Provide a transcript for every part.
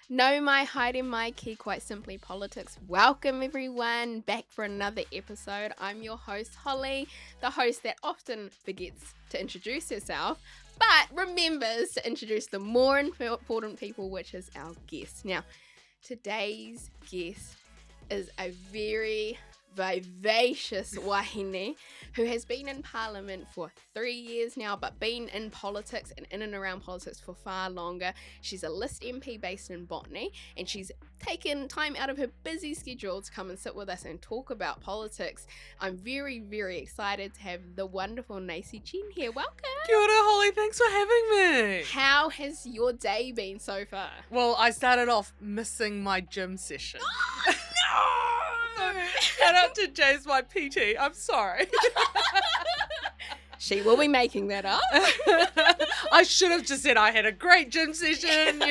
No, my hiding my key, quite simply politics. Welcome everyone back for another episode. I'm your host Holly, the host that often forgets to introduce herself, but remembers to introduce the more important people, which is our guest. Now, today's guest is a very vivacious wahine who has been in Parliament for 3 years now, but been in politics and in and around politics for far longer. She's a list MP based in Botany, and she's taken time out of her busy schedule to come and sit with us and talk about politics. I'm very, very excited to have the wonderful Naisi Chen here. Welcome. Kia ora, Holly. Thanks for having me. How has your day been so far? Well, I started off missing my gym session. No! Shout out to James, my PT. I'm sorry. She will be making that up. I should have just said I had a great gym session,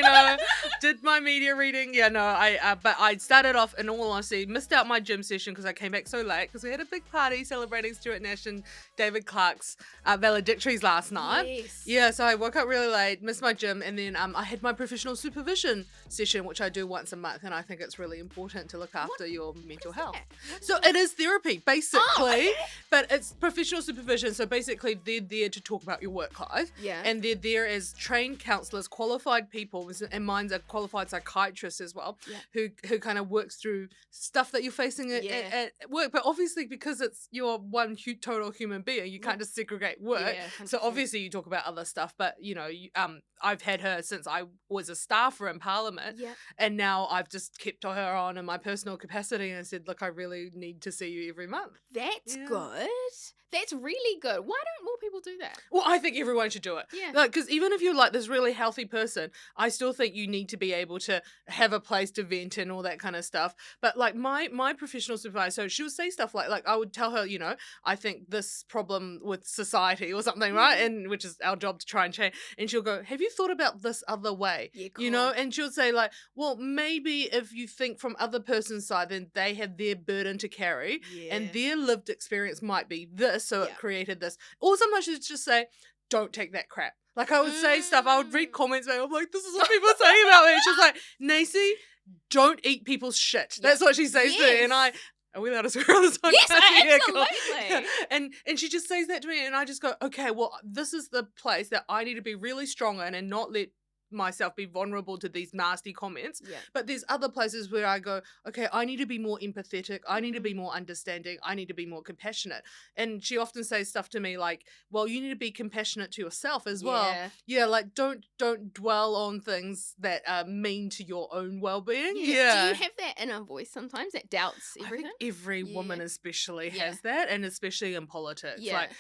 did my media reading. But I started off, in all honesty, missed out my gym session because I came back so late because we had a big party celebrating Stuart Nash and David Clark's valedictories last night. Yes. Yeah, so I woke up really late, missed my gym, and then I had my professional supervision session, which I do once a month, and I think it's really important to look after your mental health. So it is therapy, basically, but it's professional supervision, so basically they're there to talk about your work life, and they're there as trained counsellors, qualified people, and mine's a qualified psychiatrist as well, who kind of works through stuff that you're facing at work. But obviously, because it's you're one total human being, you can't just segregate work. So obviously you talk about other stuff, but I've had her since I was a staffer in Parliament, and now I've just kept her on in my personal capacity and said, look, I really need to see you every month. That's good. That's really good. Why don't more people do that? Well, I think everyone should do it. Yeah. Because even if you're like this really healthy person, I still think you need to be able to have a place to vent and all that kind of stuff. But like my professional supervisor, so she would say stuff like I would tell her, I think this problem with society or something, right? And which is our job to try and change. And she'll go, have you thought about this other way? Yeah, cool. And she'll say like, well, maybe if you think from other person's side, then they have their burden to carry and their lived experience might be this. So it created this. Or sometimes she'd just say, don't take that crap. Like I would say stuff, I would read comments and I'm like, this is what people are saying about me. She's like, Naisi, don't eat people's shit. That's what she says to me. And are we allowed to swear on this podcast? Yes, absolutely. And she just says that to me and I just go, okay, well, this is the place that I need to be really strong in and not let myself be vulnerable to these nasty comments. But there's other places where I go, okay, I need to be more empathetic, I need to be more understanding, I need to be more compassionate. And she often says stuff to me like, well, you need to be compassionate to yourself as well. Like don't dwell on things that are mean to your own well-being. Do you have that inner voice sometimes that doubts everything? I think every woman especially has that, and especially in politics. Like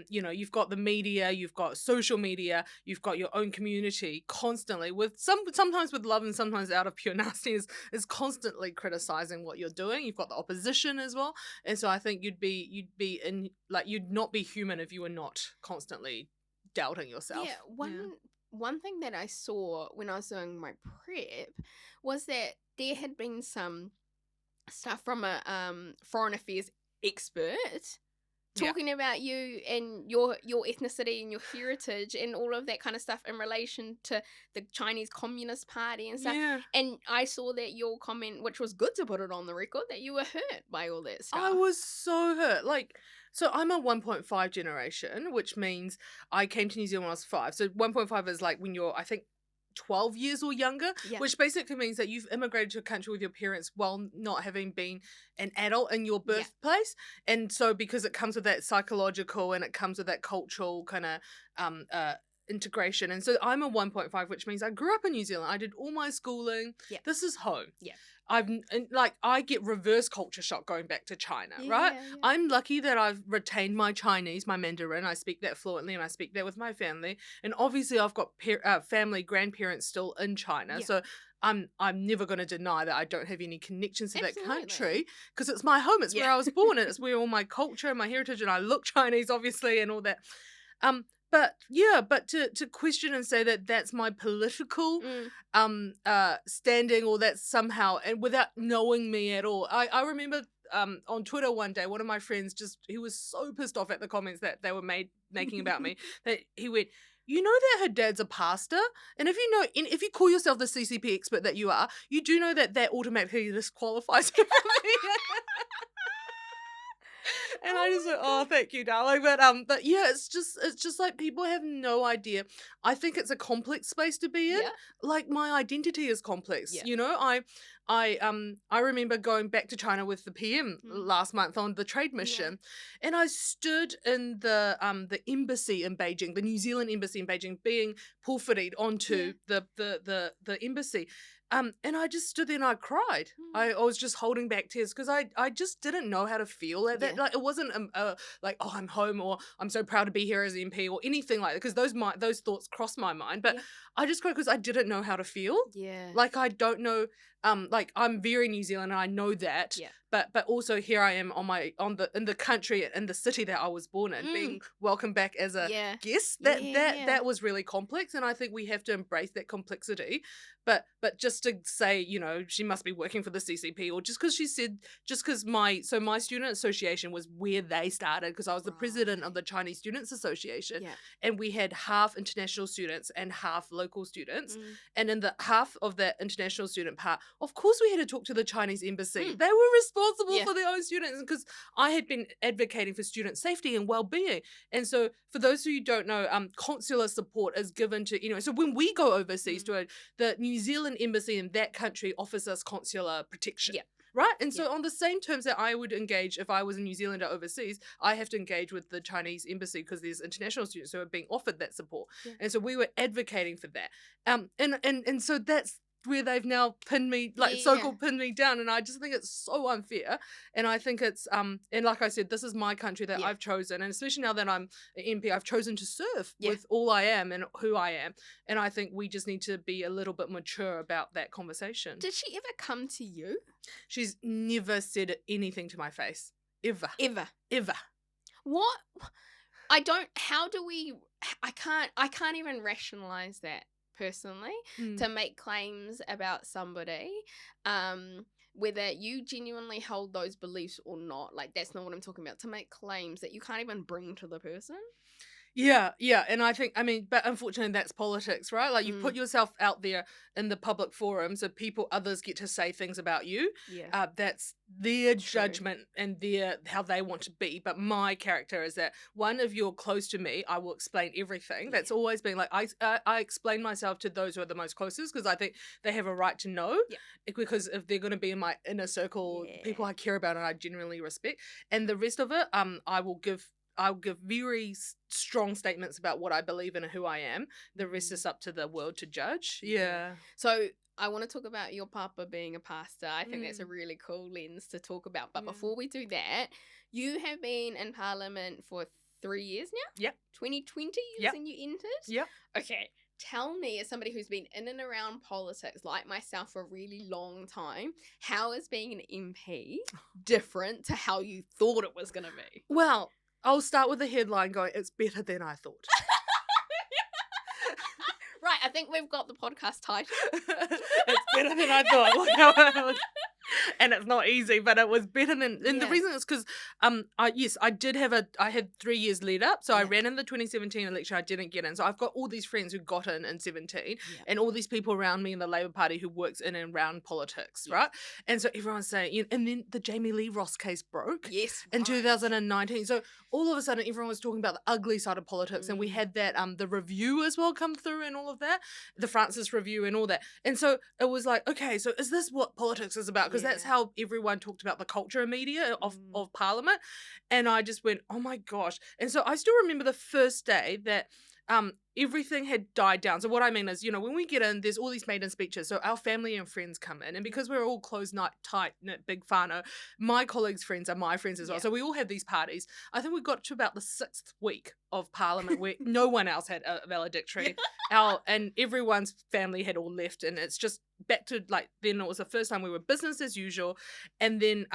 you've got the media, you've got social media, you've got your own community constantly with sometimes with love and sometimes out of pure nastiness is constantly criticizing what you're doing. You've got the opposition as well, and so I think you'd not be human if you were not constantly doubting yourself. One thing that I saw when I was doing my prep was that there had been some stuff from a foreign affairs expert talking about you and your ethnicity and your heritage and all of that kind of stuff in relation to the Chinese Communist Party and stuff. And I saw that your comment, which was good to put it on the record, that you were hurt by all that stuff. I was so hurt. So I'm a 1.5 generation, which means I came to New Zealand when I was 5. So 1.5 is like when you're, I think, 12 years or younger, which basically means that you've immigrated to a country with your parents while not having been an adult in your birthplace. And so because it comes with that psychological and it comes with that cultural kind of integration. And so I'm a 1.5, which means I grew up in New Zealand. I did all my schooling. This is home. I get reverse culture shock going back to China, right? I'm lucky that I've retained my Chinese, my Mandarin. I speak that fluently and I speak that with my family. And obviously I've got family, grandparents still in China. So I'm never going to deny that I don't have any connections to that country because it's my home. It's where I was born and it's where all my culture and my heritage, and I look Chinese obviously and all that. But to question and say that that's my political standing or that's somehow, and without knowing me at all. I remember on Twitter one day, one of my friends he was so pissed off at the comments that they were making about me that he went, you know that her dad's a pastor, and if you call yourself the CCP expert that you are, you do know that automatically disqualifies you from me. And I just went, oh, thank you, darling. But yeah, it's just like people have no idea. I think it's a complex space to be in. Yeah. Like my identity is complex. Yeah. You know, I remember going back to China with the PM last month on the trade mission, and I stood in the embassy in Beijing, the New Zealand embassy in Beijing, being pulferied onto the embassy. And I just stood there and I cried. I was just holding back tears because I just didn't know how to feel at that. Like it wasn't like, oh, I'm home, or I'm so proud to be here as an MP or anything like that, because those thoughts crossed my mind. But I just cried because I didn't know how to feel. Yeah. Like I don't know. Like I'm very New Zealand and I know that. Yeah. But also here I am in the country, in the city that I was born in, being welcomed back as a guest. That was really complex, and I think we have to embrace that complexity. But just to say, you know, she must be working for the CCP, or just because my student association was where they started, because I was the president of the Chinese Students Association, and we had half international students and half local students, and in the half of that international student part, of course we had to talk to the Chinese embassy. They were responsible for their own students, because I had been advocating for student safety and well-being. And so for those who don't know, consular support is given to, you know, so when we go overseas to the New Zealand embassy in that country offers us consular protection. Yeah. Right? And so on the same terms that I would engage if I was a New Zealander overseas, I have to engage with the Chinese embassy because there's international students who are being offered that support. Yeah. And so we were advocating for that. And so that's where they've now pinned me, like so-called pinned me down, and I just think it's so unfair. And I think it's and like I said, this is my country that I've chosen, and especially now that I'm an MP, I've chosen to serve with all I am and who I am. And I think we just need to be a little bit mature about that conversation. Did she ever come to you? She's never said anything to my face. Ever. What? How do we, I can't even rationalize that personally, to make claims about somebody, whether you genuinely hold those beliefs or not. Like, that's not what I'm talking about. To make claims that you can't even bring to the person. Yeah, and but unfortunately that's politics, right? Like you put yourself out there in the public forum so others get to say things about you. Yeah. That's their judgment and how they want to be. But my character is that, one, if you're close to me, I will explain everything. That's always been like, I explain myself to those who are the most closest, because I think they have a right to know, because if they're going to be in my inner circle, people I care about and I genuinely respect. And the rest of it, I'll give very strong statements about what I believe in and who I am. The rest is up to the world to judge. Yeah. So I want to talk about your papa being a pastor. I think that's a really cool lens to talk about. But before we do that, you have been in Parliament for 3 years now? Yep. 2020 is when you entered? Yep. Okay. Tell me, as somebody who's been in and around politics like myself for a really long time, how is being an MP different to how you thought it was going to be? Well, I'll start with the headline going, it's better than I thought. Right, I think we've got the podcast title. It's better than I thought. And it's not easy, but it was better than. And the reason is because, I had 3 years lead up. So I ran in the 2017 election. I didn't get in. So I've got all these friends who got in 17, and all these people around me in the Labour Party who works in and around politics, right? And so everyone's saying, and then the Jamie Lee Ross case broke in 2019. So all of a sudden, everyone was talking about the ugly side of politics, and we had that the review as well come through and all of that, the Francis review and all that. And so it was like, okay, so is this what politics is about? Because that's how everyone talked about the culture and media of Parliament. And I just went, oh my gosh. And so I still remember the first day that everything had died down. So what I mean is, you know, when we get in, there's all these maiden speeches. So our family and friends come in. And because we're all tight-knit, big whānau, my colleagues' friends are my friends as well. So we all have these parties. I think we got to about the 6th week of Parliament where no one else had a valedictory. And everyone's family had all left. And it's just back to, like, then it was the first time we were business as usual. And then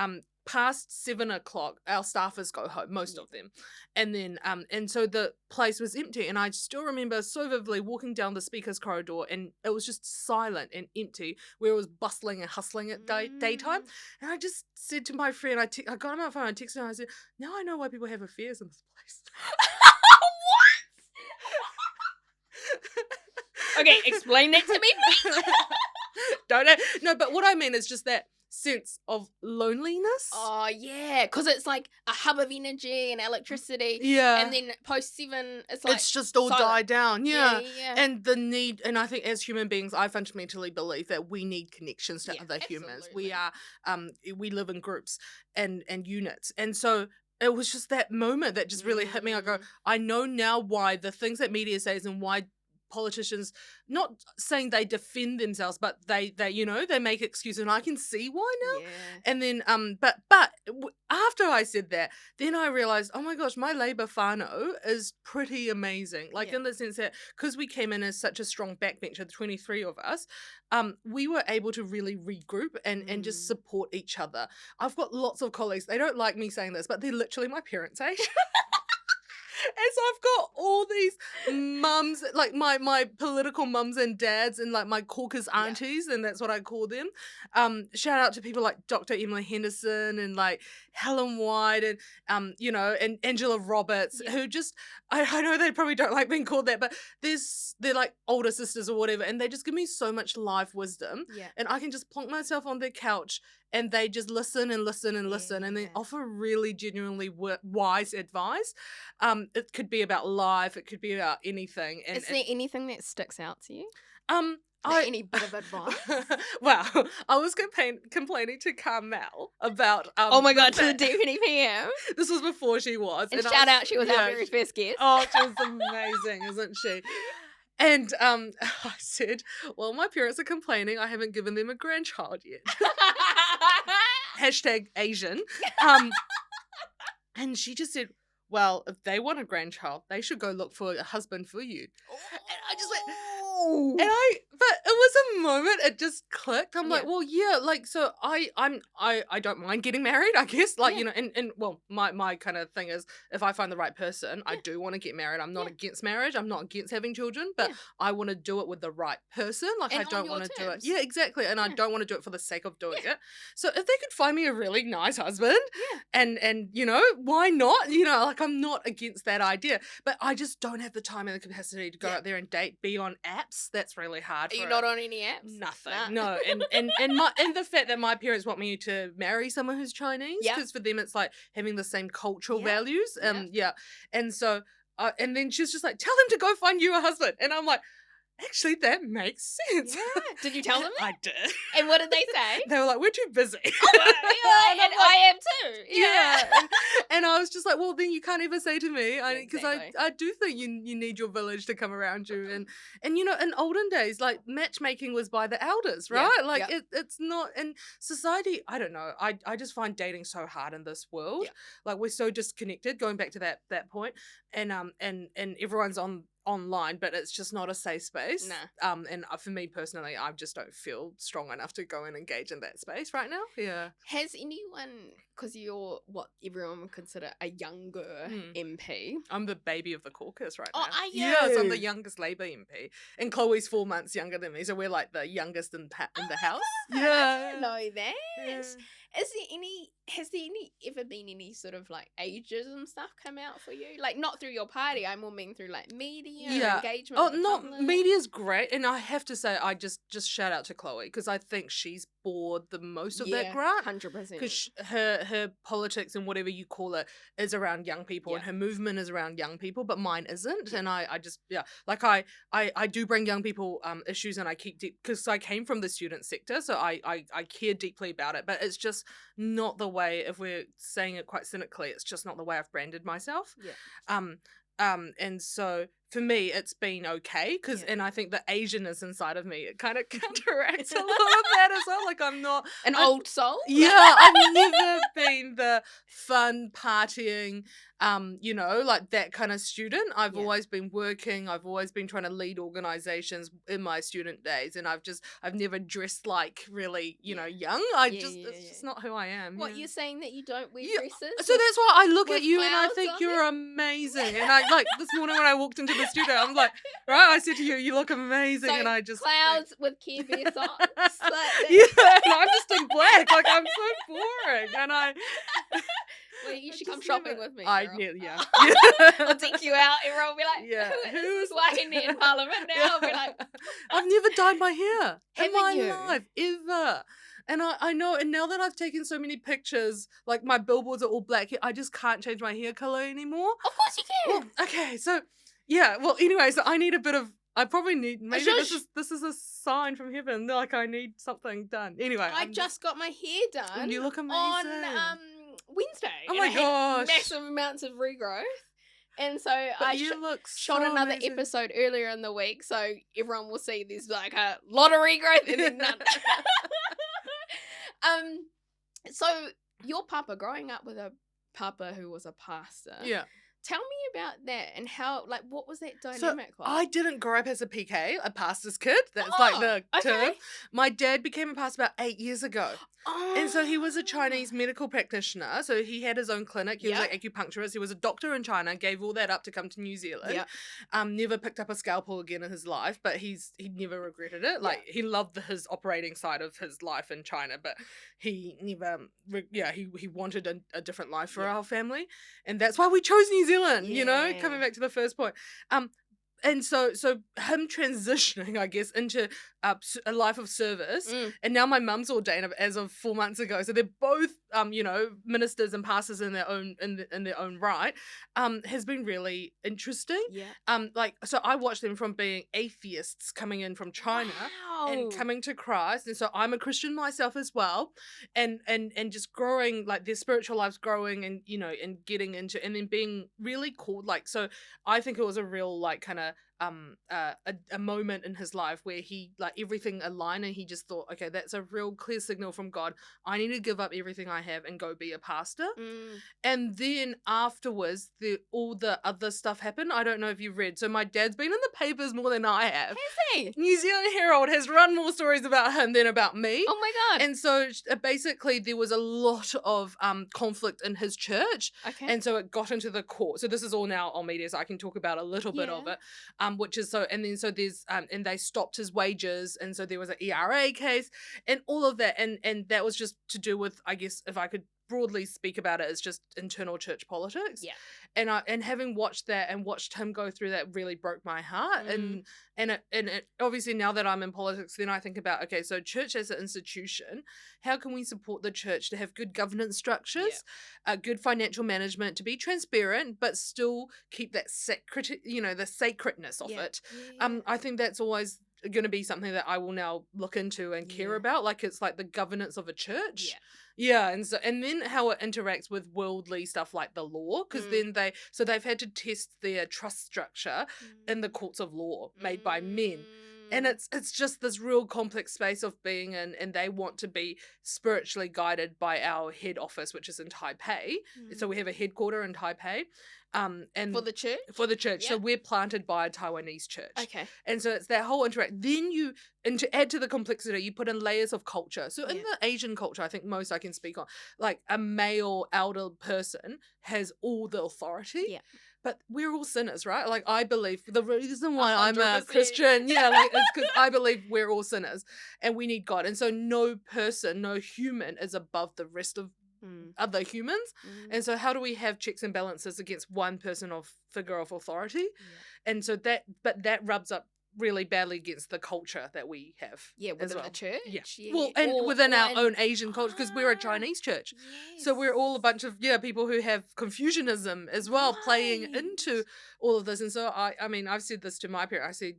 past 7 o'clock, our staffers go home, most of them. And then, and so the place was empty. And I still remember so vividly walking down the speakers corridor and it was just silent and empty where it was bustling and hustling at daytime. And I just said to my friend, I got on my phone, I texted her, and I said, now I know why people have affairs in this place. What? Okay, explain that to me, please. No, but what I mean is just that sense of loneliness. Oh, yeah, because it's like a hub of energy and electricity. Yeah. And then post 7, it's like it's just all silent. died down. Yeah. Yeah. And the need, and I think as human beings, I fundamentally believe that we need connections to other humans. We are, we live in groups and units. And so it was just that moment that just really hit me. I go, I know now why the things that media says and why politicians, not saying they defend themselves, but they they make excuses, and I can see why now. And then but after I said that, then I realized, oh my gosh, my Labour whānau is pretty amazing, like in the sense that because we came in as such a strong backbencher, the 23 of us, we were able to really regroup and just support each other. I've got lots of colleagues, they don't like me saying this, but they're literally my parents' age. And so I've got all these mums, like my political mums and dads, and like my caucus aunties, and that's what I call them. Shout out to people like Dr. Emily Henderson and like Helen White and and Angela Roberts, who just I know they probably don't like being called that, but they're like older sisters or whatever, and they just give me so much life wisdom. And I can just plonk myself on their couch and they just listen and listen and listen and then offer really genuinely wise advice. It could be about life, it could be about anything. And is there anything that sticks out to you? Any bit of advice? Well, I was complaining to Carmel about oh my god, to the deputy PM. This was before she was. And shout out, she was our very first guest. Oh, she was amazing, isn't she? And I said, well, my parents are complaining I haven't given them a grandchild yet. Hashtag Asian. And she just said, well, if they want a grandchild, they should go look for a husband for you. And I just went, but it was a moment, it just clicked. I'm like, well, yeah, like, so I don't mind getting married, I guess, like, and well, my kind of thing is, if I find the right person, I do want to get married. I'm not against marriage, I'm not against having children, but I want to do it with the right person. Like, and I don't want to do it. Yeah, exactly. And I don't want to do it for the sake of doing it. So if they could find me a really nice husband, and why not? Like, I'm not against that idea, but I just don't have the time and the capacity to go out there and date, be on apps. That's really hard. Are you not on any apps? Nothing. No. And the fact that my parents want me to marry someone who's Chinese, because for them it's like having the same cultural values. And so and then she's just like, tell him to go find you a husband. And I'm like, actually, that makes sense. Yeah. Did you tell them that? I did. And what did they say? They were like, we're too busy. Oh, and I am too. Yeah. And I was just like, well, then you can't ever say to me, because exactly. I do think you need your village to come around you. And in olden days, like, matchmaking was by the elders, right? Yeah. Like, it's not, in society, I don't know. I just find dating so hard in this world. Yeah. Like, we're so disconnected, going back to that point. And everyone's online, but it's just not a safe space. Nah. And for me personally, I just don't feel strong enough to go and engage in that space right now. Yeah. Has anyone, because you're what everyone would consider a younger MP. I'm the baby of the caucus right now. Oh, are you? Yes, I'm the youngest Labour MP. And Chloe's 4 months younger than me, so we're like the youngest in the house. Yeah. I didn't know that. Yeah. Has there ever been any sort of like ageism stuff come out for you? Like, not through your party, I more mean through like media engagement. Oh, no, media's great. And I have to say, I just shout out to Chloe, because I think she's bore the most of that grunt. 100%. Because her politics and whatever you call it is around young people, and her movement is around young people, but mine isn't. And I just, like I do bring young people issues, and I keep deep, because I came from the student sector, so I care deeply about it, but it's just not the way, if we're saying it quite cynically, it's just not the way I've branded myself. And so for me, it's been okay and I think the Asianness inside of me, it kind of counteracts a lot of that as well. Like I'm not old soul. Yeah, I've never been the fun partying, like that kind of student. I've always been working. I've always been trying to lead organizations in my student days, and I've never dressed like really, young. It's just not who I am. What, you're saying that you don't wear dresses? So that's why I look at you and I clouds think on you're amazing. And I like this morning when I walked into the studio, I'm like, right, I said to you, you look amazing, So and I just clouds with Care Bear socks. yeah, and I'm just in black, like I'm so boring, and Well, you should come shopping with me. Yeah. I'll take you out. Everyone will be like, Yeah. who's Wahine in Parliament now? I'll be like, I've never dyed my hair in my you? life, ever. And I know, and now that I've taken so many pictures, like my billboards are all black, I just can't change my hair color anymore. Of course you can. Well, okay, so, yeah, well, anyway, so I need a bit of, I probably need, maybe this is a sign from heaven, like I need something done. Anyway. I just got my hair done. You look amazing. On Wednesday. Oh my gosh. Massive amounts of regrowth. And so I shot so another amazing. episode earlier in the week, so everyone will see there's like a lot of regrowth and then none. So your papa, growing up with a papa who was a pastor. Yeah. Tell me about that and how, like, what was that dynamic like? I didn't grow up as a PK, a pastor's kid. That's like the term. My dad became a pastor about 8 years ago. Oh. And so he was a Chinese medical practitioner. So he had his own clinic. He was like acupuncturist. He was a doctor in China, gave all that up to come to New Zealand. Never picked up a scalpel again in his life, but he never regretted it. Like he loved his operating side of his life in China, but he never, he wanted a different life for our family. And that's why we chose New Zealand, coming back to the first point. And so him transitioning, I guess, into a life of service, and now my mum's ordained as of 4 months ago. So they're both, ministers and pastors in their own in their own right. Has been really interesting. Yeah. So I watched them from being atheists coming in from China and coming to Christ, and so I'm a Christian myself as well, and just growing, like their spiritual lives growing, and and getting into, and then being really called. Like, so I think it was a real like kind of a moment in his life where he, like, everything aligned, and he just thought, okay, that's a real clear signal from God. I need to give up everything I have and go be a pastor. And then afterwards, all the other stuff happened. I don't know if you've read. So my dad's been in the papers more than I have. Has he? New Zealand Herald has run more stories about him than about me. Oh my God. And so basically there was a lot of conflict in his church. Okay. And so it got into the court. So this is all now on media, so I can talk about a little bit of it. Which is so, and then so there's and they stopped his wages, and so there was an ERA case and all of that, and that was just to do with, I guess, if I could broadly speak about it, it's just internal church politics. And having watched that and watched him go through that really broke my heart. And it obviously, now that I'm in politics, then I think about, okay, so church as an institution, how can we support the church to have good governance structures, good financial management, to be transparent but still keep that the sacredness of it. I think that's always going to be something that I will now look into and care about. Like, it's like the governance of a church. And then how it interacts with worldly stuff like the law, because then they've had to test their trust structure in the courts of law made by men. And it's just this real complex space of being in, and they want to be spiritually guided by our head office, which is in Taipei. So we have a headquarter in Taipei. And for the church? For the church. So we're planted by a Taiwanese church. Okay. And so it's that whole interact. Then and to add to the complexity, you put in layers of culture. So in the Asian culture, I think most I can speak on, like a male elder person has all the authority. Yeah. But we're all sinners, right? Like, I believe the reason why 100%. I'm a Christian, it's because I believe we're all sinners and we need God. And so no human is above the rest of other humans. And so how do we have checks and balances against one person or figure of authority? And so that rubs up really badly against the culture that we have. Yeah, within the church. Yeah. Yeah. Well, and within our own Asian culture, because we're a Chinese church. Yes. So we're all a bunch of, people who have Confucianism as well, playing into all of this. And so I mean, I've said this to my parents. I said,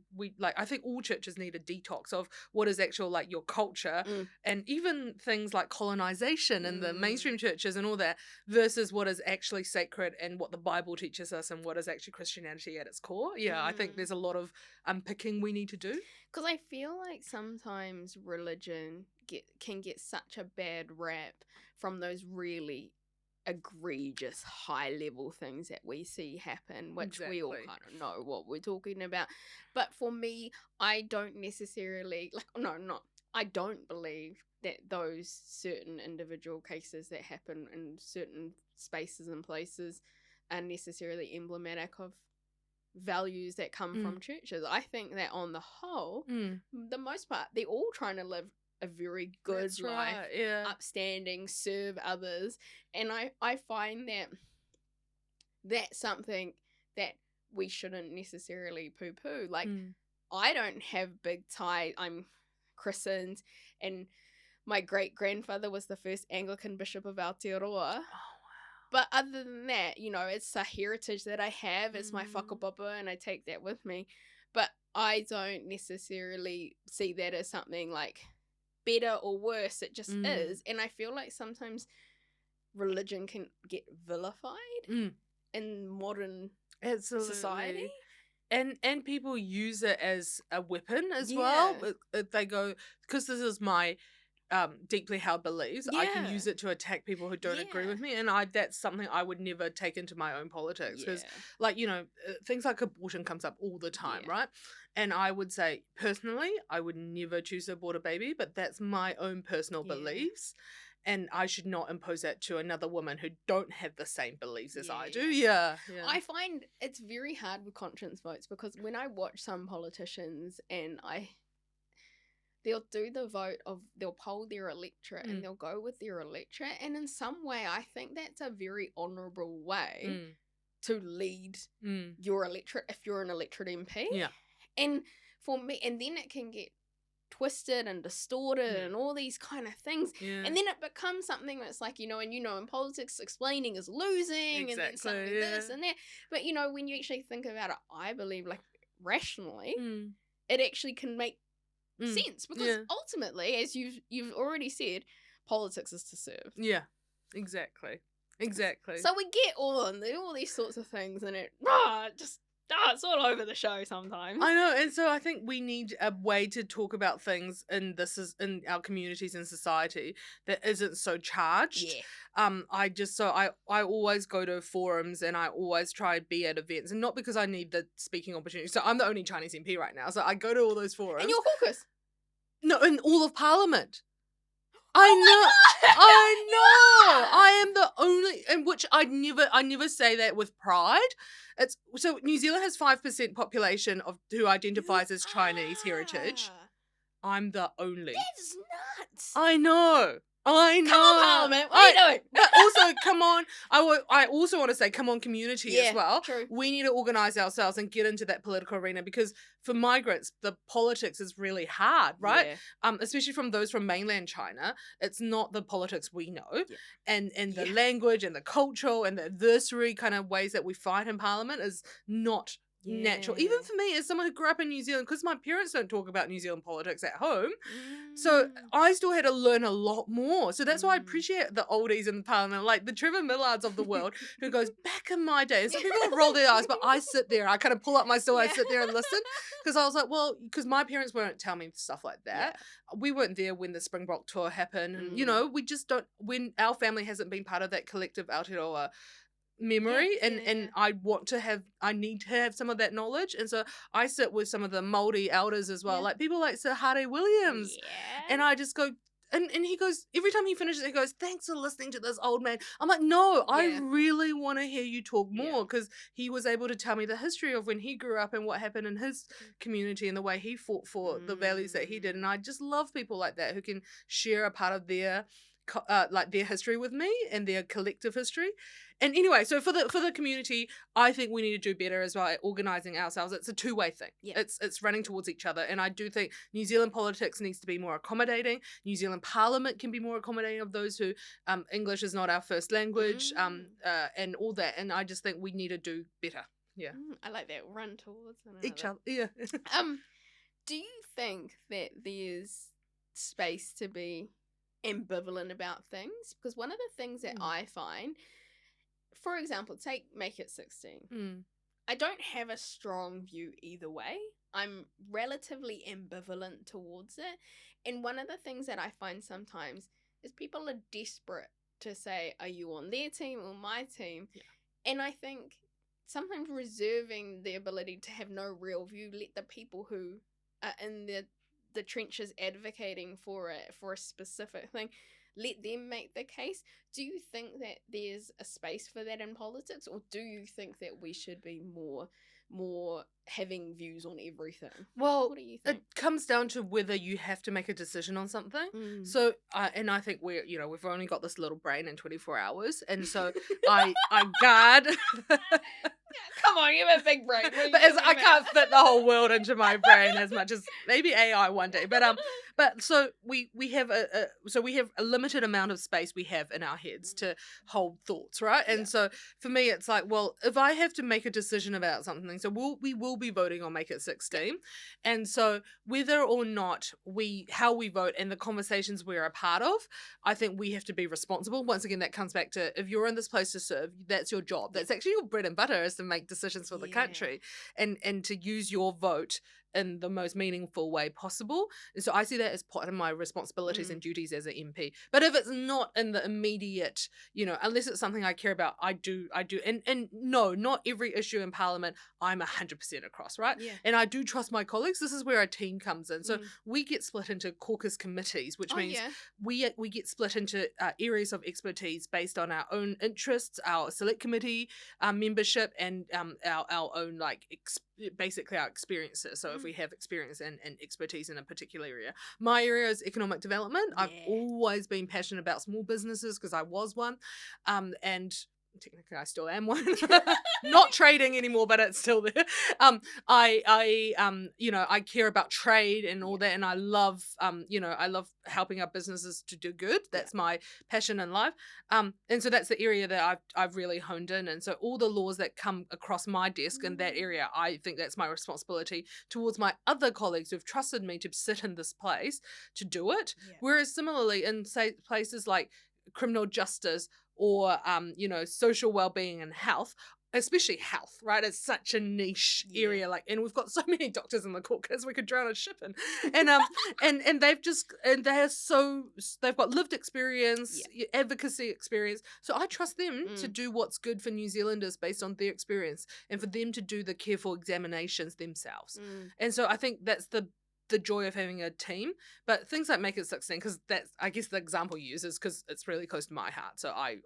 I think all churches need a detox of what is actual, like, your culture, and even things like colonization in the mainstream churches and all that, versus what is actually sacred and what the Bible teaches us and what is actually Christianity at its core. Yeah, I think there's a lot of unpicking we need to do. Because I feel like sometimes religion can get such a bad rap from those really egregious high-level things that we see happen, which we all kind of know what we're talking about. But for me, I don't necessarily, I don't believe that those certain individual cases that happen in certain spaces and places are necessarily emblematic of values that come from churches. I think that on the whole, the most part, they're all trying to live a very good life, upstanding, serve others, and I find that that's something that we shouldn't necessarily poo-poo. Like, I don't have big ties. I'm christened, and my great-grandfather was the first Anglican bishop of Aotearoa. But other than that, it's a heritage that I have. It's my whakapapa, and I take that with me. But I don't necessarily see that as something, like, better or worse. It just is. And I feel like sometimes religion can get vilified in modern society. And people use it as a weapon as well. They go, because this is my deeply held beliefs, I can use it to attack people who don't agree with me, and that's something I would never take into my own politics, because things like abortion comes up all the time, right? And I would say, personally, I would never choose to abort a baby, but that's my own personal beliefs, and I should not impose that to another woman who don't have the same beliefs as I do. I find it's very hard with conscience votes, because when I watch some politicians and they'll do the vote of, they'll poll their electorate and they'll go with their electorate. And in some way, I think that's a very honourable way to lead your electorate if you're an electorate MP. Yeah. And for me, and then it can get twisted and distorted and all these kind of things. Yeah. And then it becomes something that's like, in politics, explaining is losing, and then something this and that. But, when you actually think about it, I believe, like, rationally, it actually can make sense, because ultimately, as you've already said, politics is to serve. Yeah, exactly. So we get all these sorts of things, and it's all over the show sometimes. I know, and so I think we need a way to talk about things in our communities and society that isn't so charged. I always go to forums, and I always try to be at events, and not because I need the speaking opportunity. So I'm the only Chinese MP right now, so I go to all those forums. And your caucus? No, in all of Parliament. I know. I am the only, in which I never say that with pride. So New Zealand has 5% population of who identifies as Chinese heritage. I'm the only. That's nuts. I know. Come on, Parliament. What are you doing? But also, come on. I also want to say, come on, community as well. True. We need to organise ourselves and get into that political arena, because for migrants, the politics is really hard, right? Yeah. Especially from those from mainland China. It's not the politics we know. Yeah. And the language and the cultural and the adversary kind of ways that we fight in Parliament is not natural. Even for me, as someone who grew up in New Zealand, because my parents don't talk about New Zealand politics at home, so I still had to learn a lot more. So that's why I appreciate the oldies in the Parliament, like the Trevor Millards of the world, who goes, back in my day, and some people roll their eyes, but I sit there, I kind of pull up my stool, I sit there and listen, because I was like, well, because my parents won't tell me stuff like that. We weren't there when the Springbok tour happened, and we just don't, when our family hasn't been part of that collective Aotearoa memory, and I need to have some of that knowledge, and so I sit with some of the Māori elders as well, like people like Sir Hare Williams, and I just go, and he goes, every time he finishes, he goes, thanks for listening to this old man. I'm like, no, I really want to hear you talk more, because he was able to tell me the history of when he grew up and what happened in his community and the way he fought for the values that he did, and I just love people like that who can share a part of their like their history with me and their collective history. And anyway, so for the community, I think we need to do better as well at organising ourselves. It's a two-way thing. Yeah. It's running towards each other. And I do think New Zealand politics needs to be more accommodating. New Zealand Parliament can be more accommodating of those who English is not our first language, and all that. And I just think we need to do better. Yeah. I like that. Run towards each other. Yeah. Do you think that there's space to be ambivalent about things? Because one of the things that I find, for example, take Make It 16. I don't have a strong view either way. I'm relatively ambivalent towards it. And one of the things that I find sometimes is people are desperate to say, are you on their team or my team? Yeah. And I think sometimes reserving the ability to have no real view, let the people who are in the trenches advocating for a specific thing, let them make the case. Do you think that there's a space for that in politics, or do you think that we should be more having views on everything? Well, what do you think? It comes down to whether you have to make a decision on something. So, and I think we've only got this little brain in 24 hours, and so I guard. Come on, you have a big brain. But I can't fit the whole world into my brain as much as maybe AI one day. But so we have a limited amount of space we have in our heads to hold thoughts, right? And so for me, it's like, well, if I have to make a decision about something, so we will be voting on Make It 16, and so whether or not how we vote and the conversations we're a part of, I think we have to be responsible. Once again, that comes back to, if you're in this place to serve, that's your job. That's actually your bread and butter, is to make decisions for the country and to use your vote in the most meaningful way possible. And so I see that as part of my responsibilities and duties as an MP. But if it's not in the immediate, unless it's something I care about, I do. And no, not every issue in Parliament I'm 100% across, right? Yeah. And I do trust my colleagues. This is where our team comes in. So we get split into caucus committees, which means we get split into areas of expertise based on our own interests, our select committee membership, and our own basically our experiences. So if we have experience and expertise in a particular area. My area is economic development. I've always been passionate about small businesses because I was one. And technically I still am one. Not trading anymore, but it's still there. I care about trade and all that, and I love I love helping our businesses to do good. That's my passion in life. And so that's the area that I've really honed in. And so all the laws that come across my desk in that area, I think that's my responsibility towards my other colleagues who've trusted me to sit in this place to do it. Yeah. Whereas similarly in, say, places like criminal justice or social well-being and health, especially health, right? It's such a niche area, and we've got so many doctors in the caucus we could drown a ship in, and they've got lived experience, advocacy experience. So I trust them to do what's good for New Zealanders based on their experience, and for them to do the careful examinations themselves. And so I think that's the joy of having a team. But things like Make It 16, because that's, I guess, the example you use is because it's really close to my heart, so I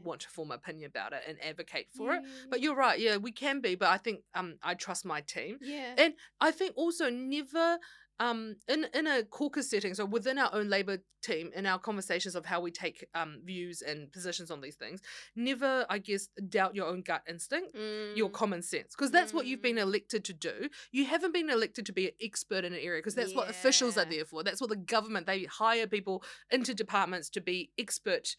want to form an opinion about it and advocate for it. But you're right, we can be, but I think I trust my team. And I think also never in a caucus setting, so within our own Labour team, in our conversations of how we take views and positions on these things, never, I guess, doubt your own gut instinct, your common sense, because that's what you've been elected to do. You haven't been elected to be an expert in an area, because that's what officials are there for. That's what the government, they hire people into departments to be experts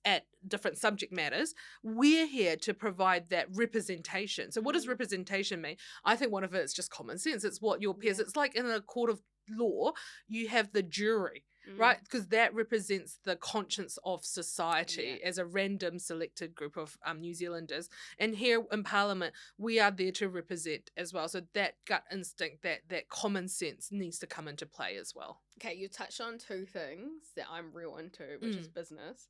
at different subject matters. We're here to provide that representation. So what does representation mean? I think one of it is just common sense. It's what your peers, it's like in a court of law, you have the jury, right? Because that represents the conscience of society as a random selected group of New Zealanders. And here in Parliament, we are there to represent as well. So that gut instinct, that common sense needs to come into play as well. Okay, you touched on two things that I'm real into, which is business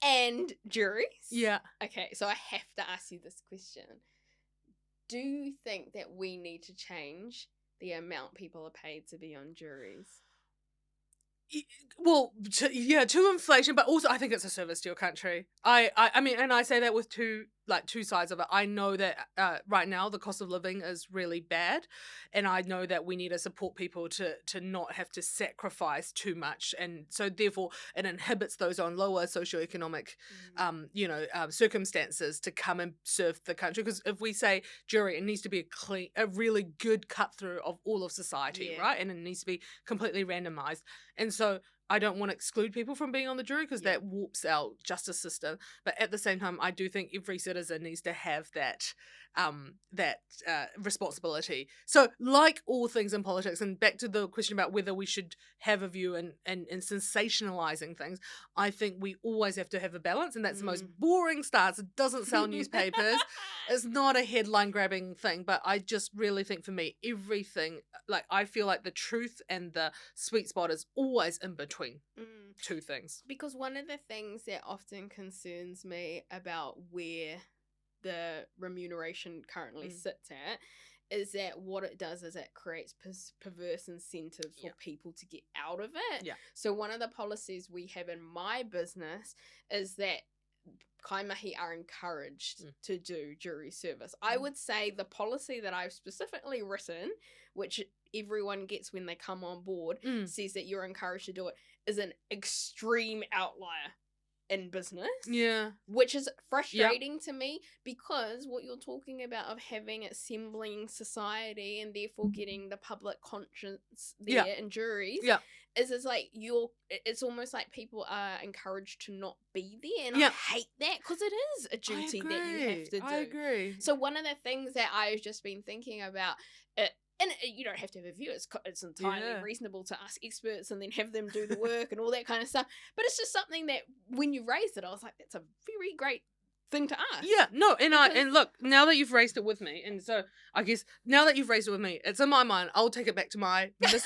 and juries. Yeah. Okay, so I have to ask you this question. Do you think that we need to change the amount people are paid to be on juries? Well, to inflation, but also I think it's a service to your country. I mean, and I say that with two like two sides of it. I know that right now the cost of living is really bad, and I know that we need to support people to not have to sacrifice too much, and so therefore it inhibits those on lower socioeconomic circumstances to come and serve the country. Because if we say jury, it needs to be a really good cut through of all of society, right? And it needs to be completely randomized. And so I don't want to exclude people from being on the jury because that warps our justice system. But at the same time, I do think every citizen needs to have that responsibility. So like all things in politics, and back to the question about whether we should have a view and sensationalizing things, I think we always have to have a balance, and that's the most boring stance. It doesn't sell newspapers. It's not a headline grabbing thing, but I just really think for me, everything, like I feel like the truth and the sweet spot is always in between two things. Because one of the things that often concerns me about where the remuneration currently sits at is that what it does is it creates perverse incentives for people to get out of it. So one of the policies we have in my business is that kaimahi are encouraged to do jury service. I would say the policy that I've specifically written, which everyone gets when they come on board, says that you're encouraged to do it, is an extreme outlier in business. Which is frustrating to me, because what you're talking about of having assembling society and therefore getting the public conscience there in juries is like it's almost like people are encouraged to not be there, and I hate that, because it is a duty that you have to do. I agree. So one of the things that I've just been thinking about, and you don't have to have a view, it's entirely reasonable to ask experts and then have them do the work and all that kind of stuff, but it's just something that when you raised it, I was like, that's a very great thing to ask. And look, now that you've raised it with me, and so I guess now that you've raised it with me, it's in my mind, I'll take it back to my business.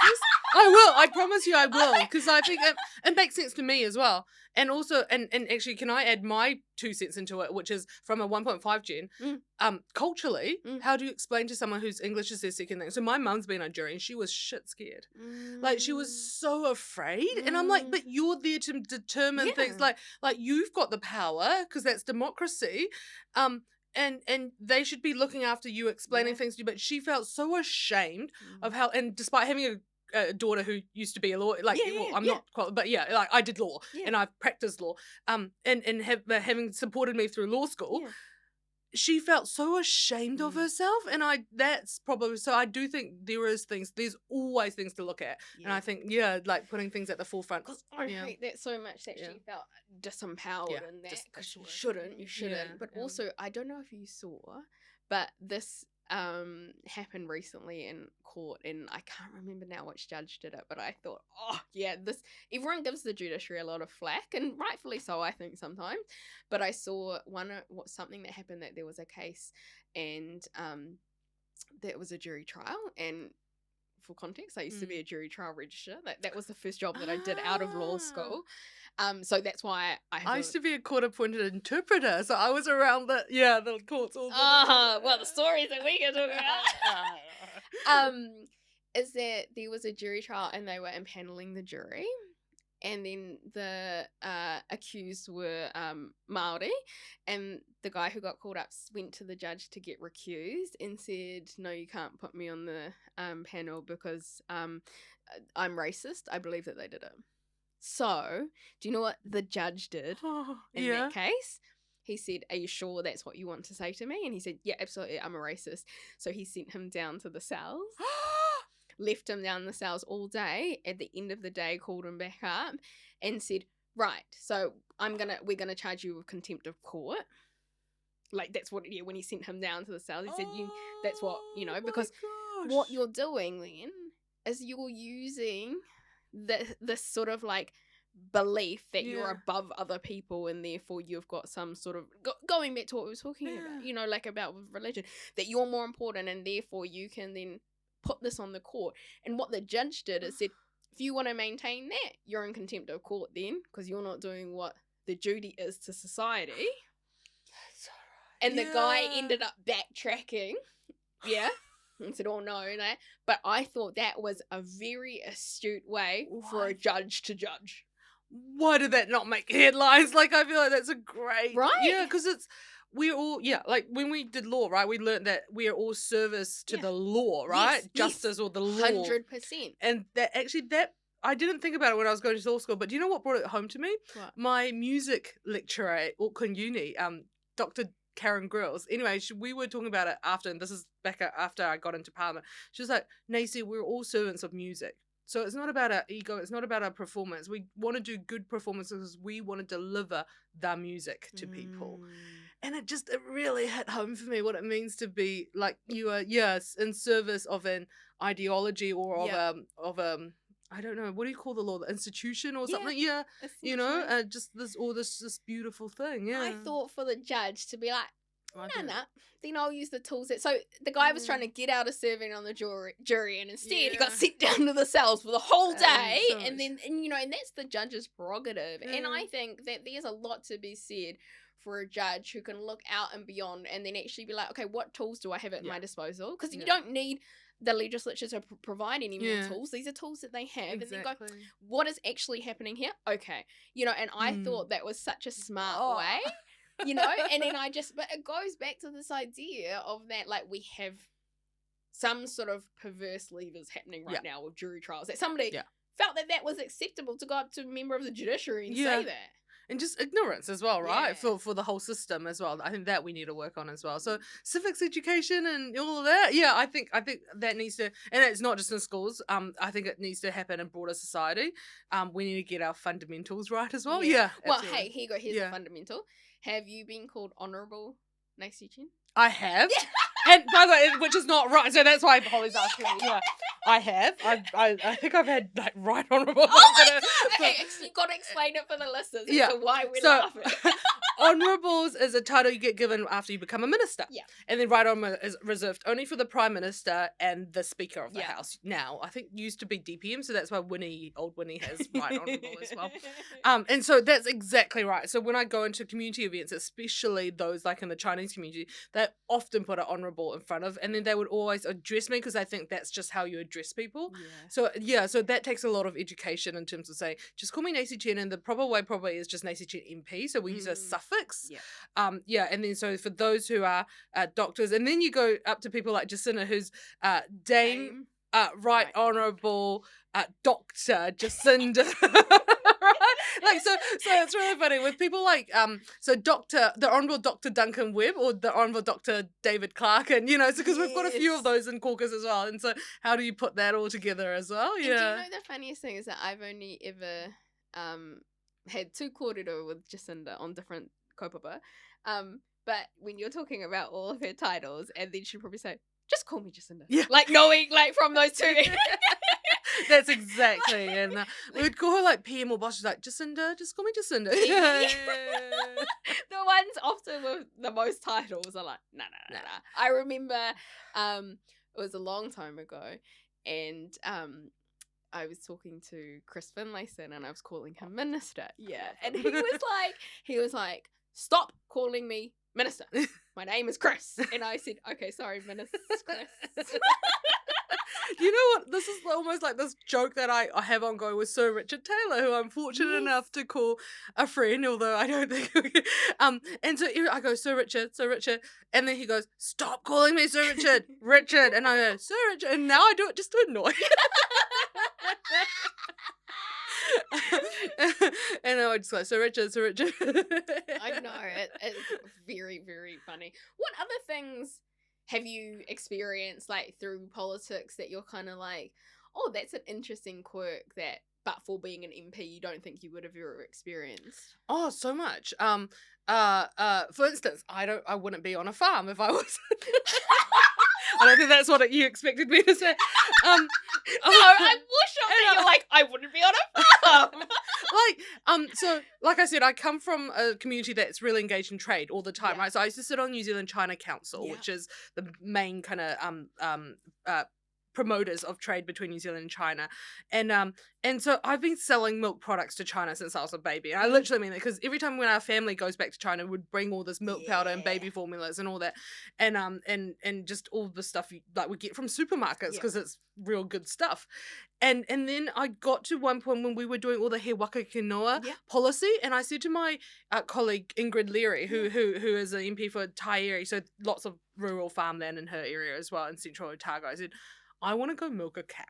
I will, I promise you I will, because I think it makes sense to me as well. And also, and actually, can I add my 2 cents into it, which is from a 1.5 gen, culturally, how do you explain to someone whose English is their second thing? So my mum's been on jury and she was shit scared. Like, she was so afraid. And I'm like, but you're there to determine things, like you've got the power, because that's democracy. And they should be looking after you, explaining things to you. But she felt so ashamed of how, and despite having a daughter who used to be a lawyer, like I'm not quite, but like I did law and I've practiced law, and having supported me through law school, she felt so ashamed of herself, and that's probably, so I do think there's always things to look at, and I think like putting things at the forefront. Because I hate that so much, that she felt disempowered and that, because you shouldn't. But also, I don't know if you saw, but this happened recently in court, and I can't remember now which judge did it, but I thought, everyone gives the judiciary a lot of flack, and rightfully so, I think, sometimes. But I saw something that happened, that there was a case, and there was a jury trial, and for context, I used to be a jury trial registrar. That was the first job that I did out of law school. So that's why I used to be a court-appointed interpreter, so I was around the courts all the time. Well, the stories that we can talk about. Is that there was a jury trial, and they were impaneling the jury, and then the accused were Māori, and the guy who got called up went to the judge to get recused and said, no, you can't put me on the panel because I'm racist. I believe that they did it. So, do you know what the judge did in that case? He said, are you sure that's what you want to say to me? And he said, yeah, absolutely, I'm a racist. So he sent him down to the cells, left him down the cells all day. At the end of the day, called him back up and said, right, so we're gonna charge you with contempt of court. Like, that's what, when he sent him down to the cells, he said, that's what, because what you're doing then is you're using this sort of like belief that you're above other people, and therefore you've got some sort of going back to what we were talking about, like about with religion, that you're more important, and therefore you can then put this on the court. And what the judge did is said, if you want to maintain that, you're in contempt of court then, because you're not doing what the duty is to society. That's all right. And the guy ended up backtracking and said, oh no, but I thought that was a very astute way for a judge to judge. Why did that not make headlines? Like, I feel like that's a great... Right? Yeah, because it's... we're all, like when we did law, right, we learned that we are all service to the law, right? Yes, Justice or the law. 100%. And that I didn't think about it when I was going to law school, but do you know what brought it home to me? What? My music lecturer at Auckland Uni, Dr. Karen Grills. Anyway, we were talking about it after, and this is back after I got into Parliament. She was like, Naisi, we're all servants of music. So it's not about our ego, it's not about our performance. We want to do good performances because we want to deliver the music to people. And it really hit home for me what it means to be like you are, in service of an ideology or of I don't know, what do you call the law? The institution or something? Yeah. You know, just this beautiful thing. Yeah. I thought for the judge to be like, no. Then I'll use the tools that. So the guy was trying to get out of serving on the jury, and instead he got sent down to the cells for the whole day. And that's the judge's prerogative. And I think that there's a lot to be said for a judge who can look out and beyond, and then actually be like, okay, what tools do I have at my disposal? Because you don't need the legislature to provide any more tools. These are tools that they have. Exactly. And then go, what is actually happening here? Okay. And I thought that was such a smart way. And then but it goes back to this idea of that, like, we have some sort of perverse levers happening right now with jury trials, that somebody felt that was acceptable to go up to a member of the judiciary and say that. And just ignorance as well, right? For the whole system as well. I think that we need to work on as well. So civics education and all of that. Yeah, I think that needs to, and it's not just in schools. I think it needs to happen in broader society. We need to get our fundamentals right as well. Yeah. Well, hey, here you go. Here's a fundamental. Have you been called Honourable Naisi Chen? I have. And by the way, which is not right. So that's why Holly's asking me. Yeah, I have. I think I've had like right honourable. Okay, you've got to explain it for the listeners. Yeah. So why we're laughing. Honourables is a title you get given after you become a minister. Yeah. And then right honourable is reserved only for the Prime Minister and the Speaker of the House. Now, I think it used to be DPM, so that's why old Winnie has right honourable as well. And so that's exactly right. So when I go into community events, especially those like in the Chinese community, they often put an honourable in front of, and then they would always address me because I think that's just how you address people. Yeah. So that takes a lot of education in terms of saying, just call me Naisi Chen, and the proper way probably is just Naisi Chen MP. So we use a suffix. And then so for those who are doctors, and then you go up to people like Jacinda, who's Dame Right Honourable Dr. Jacinda. Like so it's really funny with people like the Honourable Dr. Duncan Webb or the Honourable Dr. David Clark, and so because we've got a few of those in caucus as well, and so how do you put that all together as well? And do you know the funniest thing is that I've only ever had 2 kōrero with Jacinda on different kaupapa, but when you're talking about all of her titles, and then she'd probably say, just call me Jacinda, like knowing like from those 2. That's exactly, and we would call her like PM or boss. She's like, Jacinda, just call me Jacinda. The ones often with the most titles are like, nah. I remember, it was a long time ago, and I was talking to Chris Finlayson, and I was calling him Minister. Yeah, and he was like, stop calling me Minister. My name is Chris, and I said, okay, sorry, Minister Chris. You know what? This is almost like this joke that I have ongoing with Sir Richard Taylor, who I'm fortunate enough to call a friend, although I don't think. And so I go, Sir Richard, and then he goes, stop calling me Sir Richard, and I go, Sir Richard, and now I do it just to annoy. And I would just go, Sir Richard. I know, it's very, very funny. What other things have you experienced like through politics that you're kind of like, oh, that's an interesting quirk that, but for being an MP, you don't think you would have ever experienced? Oh, so much. For instance, I wouldn't be on a farm if I was. I don't think that's what you expected me to say. No, I'm more shocked that you're like, I wouldn't be on a farm. So, like I said, I come from a community that's really engaged in trade all the time, right? So I used to sit on New Zealand China Council, which is the main kind of promoters of trade between New Zealand and China. And so I've been selling milk products to China since I was a baby. And I literally mean that, because every time when our family goes back to China, we'd bring all this milk powder and baby formulas and all that, and just all the stuff like we get from supermarkets, because it's real good stuff. And then I got to one point when we were doing all the He Waka Quinoa policy, and I said to my colleague Ingrid Leary, who is an MP for Taieri, so lots of rural farmland in her area as well, in Central Otago, I said, I want to go milk a cow.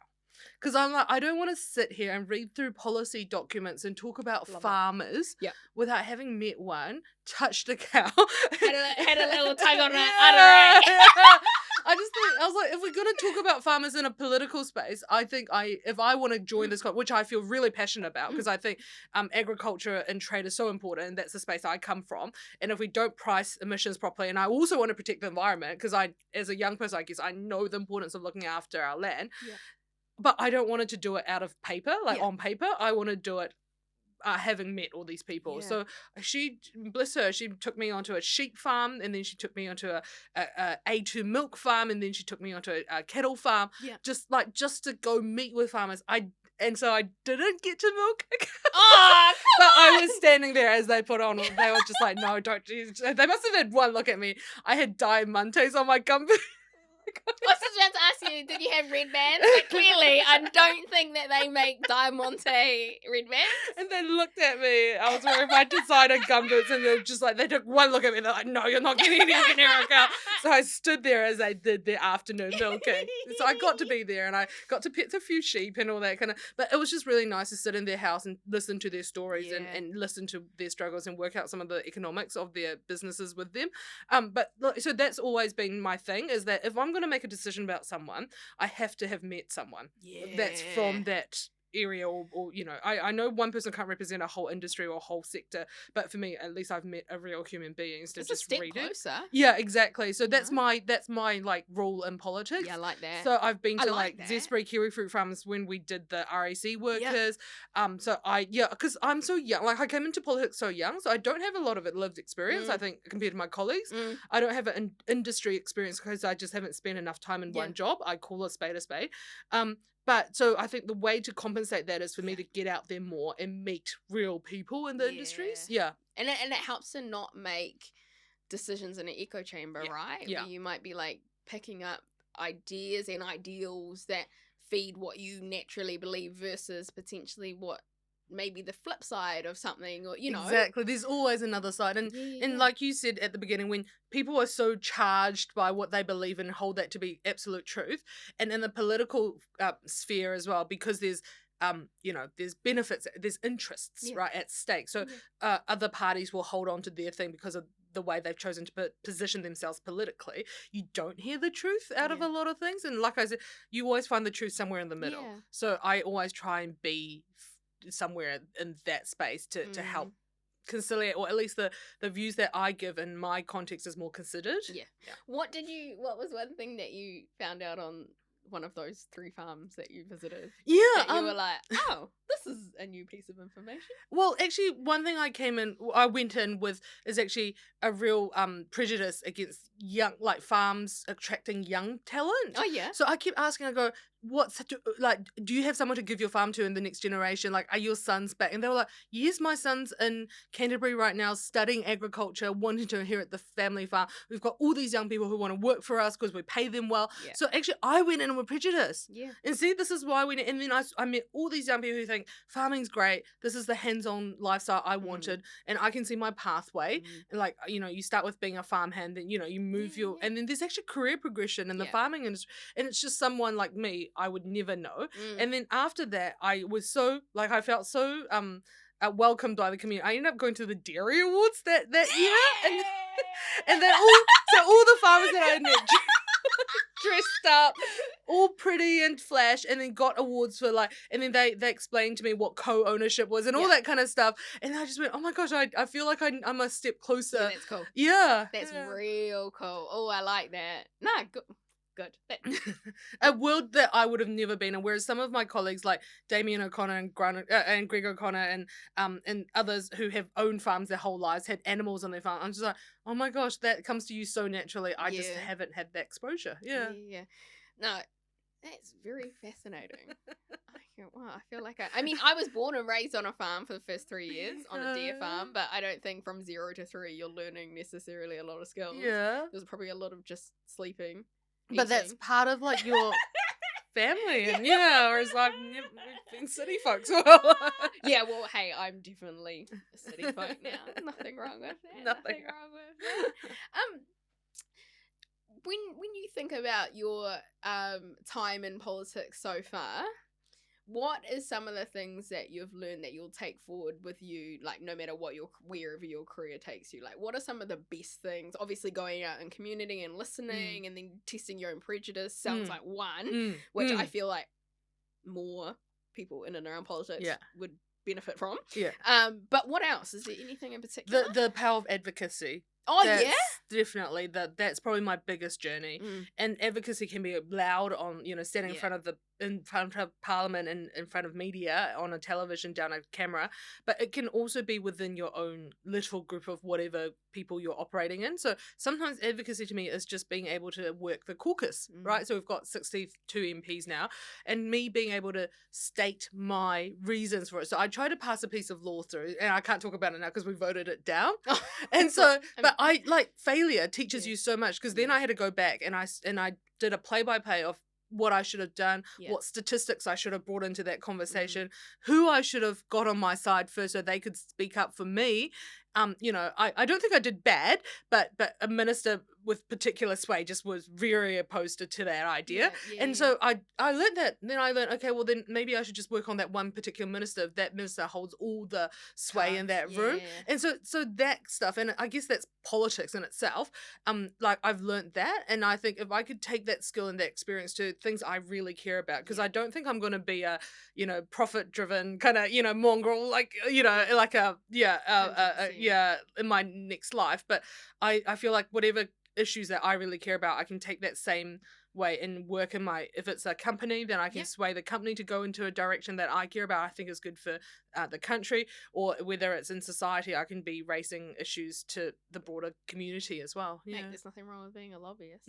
Because I'm like, I don't want to sit here and read through policy documents and talk about farmers without having met one, touched a cow. had a little tug on it. I don't know. I was like, if we're going to talk about farmers in a political space, I think if I want to join this, which I feel really passionate about, because I think agriculture and trade is so important, and that's the space I come from. And if we don't price emissions properly, and I also want to protect the environment, because as a young person, I guess I know the importance of looking after our land. Yeah. But I don't want it to do it out of paper, on paper. I want to do it having met all these people. So she, bless her, she took me onto a sheep farm, and then she took me onto a A2 milk farm, and then she took me onto a cattle farm, just to go meet with farmers. And so I didn't get to milk a cow. Oh, but I was standing there as they put on. They were just like, no, don't. They must have had one look at me. I had diamantes on my gumboot. I was just about to ask you, did you have red bands? But clearly, I don't think that they make Diamante red bands. And they looked at me. I was wearing my designer gumboots, and they're just like, they took one look at me. They're like, no, you're not getting anything near a cow. So I stood there as they did their afternoon milking. So I got to be there, and I got to pet a few sheep and all that kind of. But it was just really nice to sit in their house and listen to their stories and listen to their struggles and work out some of the economics of their businesses with them. But so that's always been my thing, is that if I'm going to make a decision about someone, I have to have met someone that's from that area, or I know one person can't represent a whole industry or a whole sector, but for me, at least I've met a real human being instead of just read closer. it. Yeah, exactly. So that's my like rule in politics. Yeah, I like that. So I've been to like Zespri kiwi fruit farms when we did the RAC workers. So because I'm so young, like I came into politics so young, so I don't have a lot of lived experience. I think compared to my colleagues, I don't have an industry experience because I just haven't spent enough time in one job. I call a spade a spade. But so I think the way to compensate that is for me to get out there more and meet real people in the industries. Yeah. And it helps to not make decisions in an echo chamber, right? Yeah. Where you might be like picking up ideas and ideals that feed what you naturally believe versus potentially what maybe the flip side of something, or exactly, there's always another side, and like you said at the beginning, when people are so charged by what they believe and hold that to be absolute truth, and in the political sphere as well, because there's there's benefits, there's interests right at stake, so other parties will hold on to their thing because of the way they've chosen to position themselves politically. You don't hear the truth out of a lot of things, and like I said, you always find the truth somewhere in the middle. So I always try and be somewhere in that space to help conciliate, or at least the views that I give in my context is more considered. What was one thing that you found out on one of those 3 farms that you visited? You were like, oh, this is a new piece of information. Well, actually, one thing I went in with is actually a real prejudice against young, like farms attracting young talent. Oh yeah. So I keep asking, I go, do you have someone to give your farm to in the next generation? Like, are your sons back? And they were like, yes, my son's in Canterbury right now studying agriculture, wanting to inherit the family farm. We've got all these young people who want to work for us because we pay them well. Yeah. So actually, I went in with prejudice. Yeah. And see, this is why and then I met all these young people who think farming's great. This is the hands-on lifestyle I wanted, and I can see my pathway. And like, you start with being a farmhand, then you move and then there's actually career progression in the farming industry, and it's just someone like me I would never know. And then after that, I was so I felt so welcomed by the community. I ended up going to the dairy awards that year, and then all the farmers that I met dressed up all pretty and flash, and then got awards for and then they explained to me what co-ownership was and all that kind of stuff, and I just went, oh my gosh, I feel like I'm a step closer. Yeah, that's cool. That's real cool. Oh, I like that. Nah, good. A world that I would have never been in, whereas some of my colleagues like Damien O'Connor and Greg O'Connor and others who have owned farms their whole lives, had animals on their farm, I'm just like, oh my gosh, that comes to you so naturally. I just haven't had that exposure. Yeah. No, That's very fascinating. Wow, I feel like I mean, I was born and raised on a farm for the first 3 years on a deer farm, but I don't think from 0 to 3 you're learning necessarily a lot of skills. Yeah. There's probably a lot of just sleeping. But that's part of like your family, and whereas we've been city folks. Yeah, well, hey, I'm definitely a city folk now. Nothing wrong with that. Nothing wrong with that. When you think about your time in politics so far, what is some of the things that you've learned that you'll take forward with you, like no matter what wherever your career takes you? Like, what are some of the best things? Obviously, going out in community and listening, and then testing your own prejudice sounds like one, which I feel like more people in and around politics would benefit from. Yeah. But what else? Is there anything in particular? The power of advocacy. Oh, that's definitely that's probably my biggest journey. And advocacy can be loud on, standing in front of Parliament and in front of media on a television, down a camera, but it can also be within your own little group of whatever people you're operating in. So sometimes advocacy to me is just being able to work the caucus, right? So we've got 62 MPs now, and me being able to state my reasons for it. So I tried to pass a piece of law through, and I can't talk about it now because we voted it down. And so, but I like failure teaches you so much, because then I had to go back and I did a play-by-play of what I should have done, what statistics I should have brought into that conversation, who I should have got on my side first so they could speak up for me. I don't think I did bad, but a minister with particular sway just was very opposed to that idea. And so I learned that. Then I learned, okay, well then maybe I should just work on that one particular minister. If that minister holds all the sway in that room. And so that stuff, and I guess that's politics in itself. Like I've learned that, and I think if I could take that skill and that experience to things I really care about, because I don't think I'm going to be a, profit driven kind of, mongrel, like, in my next life. But I feel like whatever issues that I really care about, I can take that same way and work in if it's a company, then I can sway the company to go into a direction that I care about, I think is good for the country, or whether it's in society, I can be raising issues to the broader community as well. Mate, there's nothing wrong with being a lobbyist.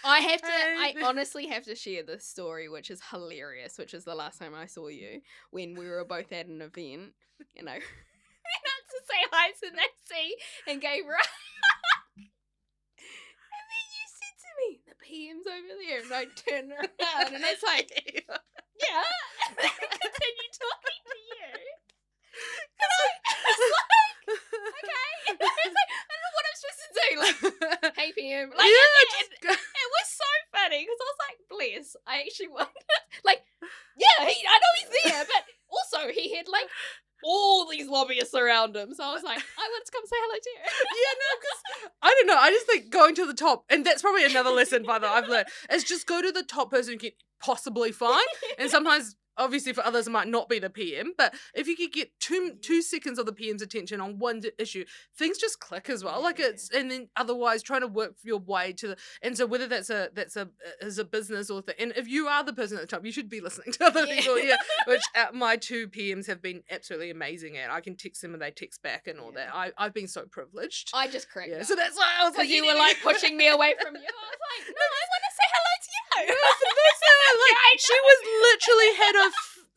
I honestly have to share this story, which is hilarious, which is the last time I saw you, when we were both at an event, and I went out to say hi to Naisi and gave her a and then you said to me, the PM's over there, and I turned around and it's like, yeah, and then I continued talking to you. And I was like, okay. And I was like, I don't know what I'm supposed to do. Like, hey PM. Like, it was so funny because I was like, bless. I actually wondered. Like, I know he's there, but also he had like all these lobbyists around him. So I was like, I want to come say hello to you. Because I don't know. I just think going to the top, and that's probably another lesson, by the way, I've learned, is just go to the top person who can possibly find. And sometimes, obviously, for others, it might not be the PM, but if you could get two seconds of the PM's attention on one issue, things just click as well. Like and then otherwise trying to work your way to and so whether that's a business or thing, and if you are the person at the top, you should be listening to other people. Which my two PMs have been absolutely amazing at. I can text them and they text back and all that. I've been so privileged. I just cracked up. So that's why I was like, you were like pushing me away from you. I was like, no, I want to say hello to you. She was literally had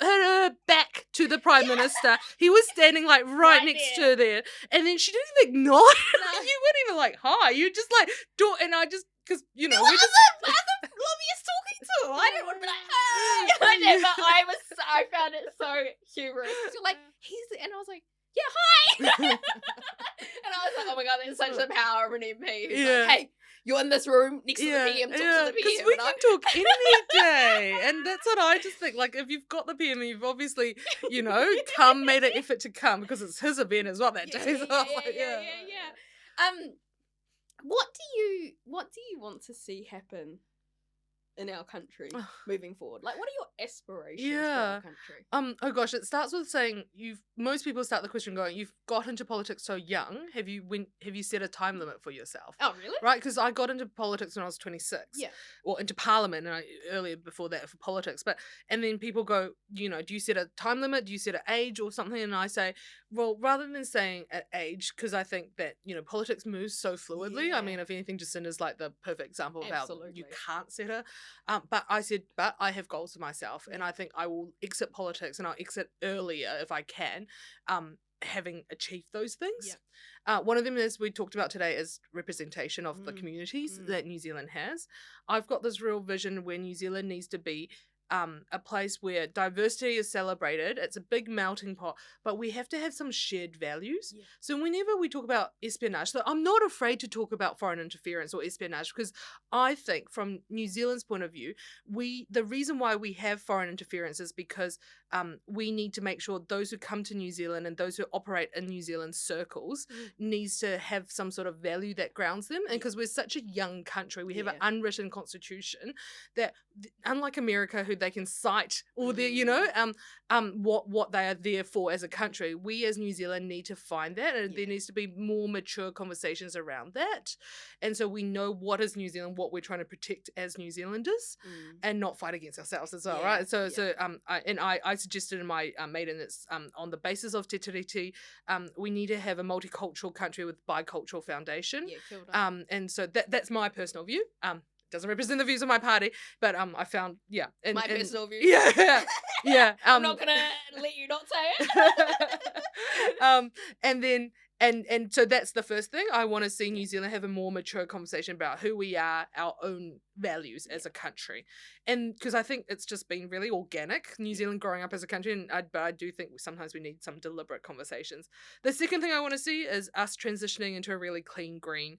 her back to the Prime Minister. He was standing like right next to her there, and then she didn't even acknowledge. No. You weren't even like hi. You just like and I just because we're just other lobbyists talking to her. I didn't want to be like hi. But I found it so humorous. You're like and I was like, yeah, hi. And I was like, oh my god, there's such the power of an MP. Who's like, hey, you're in this room next to the PM, talk to the PM. Because we can talk any day. And that's what I just think. Like, if you've got the PM, you've obviously, made an effort to come because it's his event as well that day. What do you want to see happen in our country moving forward? Like, what are your aspirations for our country? Oh gosh, it starts with saying most people start the question going, you've got into politics so young. Have you set a time limit for yourself? Oh, really? Right, because I got into politics when I was 26. Yeah. Or into Parliament earlier before that for politics. And then people go, do you set a time limit? Do you set an age or something? And I say, well, rather than saying at age, because I think that, politics moves so fluidly. Yeah. I mean, if anything, Jacinda's like the perfect example of Absolutely. how you can't set her. But I said, but I have goals for myself, and I think I will exit politics, and I'll exit earlier if I can, having achieved those things. One of them, as we talked about today, is representation of the communities that New Zealand has. I've got this real vision where New Zealand needs to be a place where diversity is celebrated. It's a big melting pot, but we have to have some shared values. Yeah. So whenever we talk about espionage, so I'm not afraid to talk about foreign interference or espionage, because I think from New Zealand's point of view, the reason why we have foreign interference is because we need to make sure those who come to New Zealand and those who operate in New Zealand circles needs to have some sort of value that grounds them. And because we're such a young country, we have an unwritten constitution that, unlike America, who they can cite all their, what they are there for as a country, we as New Zealand need to find that, and there needs to be more mature conversations around that. And so we know what is New Zealand, what we're trying to protect as New Zealanders, and not fight against ourselves as well, right? So I suggested in my maiden that's on the basis of Te Tiriti, we need to have a multicultural country with bicultural foundation. And so that's my personal view. Doesn't represent the views of my party, but I found my personal view. Yeah. I'm not gonna let you not say it. And so that's the first thing. I want to see New Zealand have a more mature conversation about who we are, our own values as a country. And because I think it's just been really organic, New Zealand growing up as a country, but I do think sometimes we need some deliberate conversations. The second thing I want to see is us transitioning into a really clean, green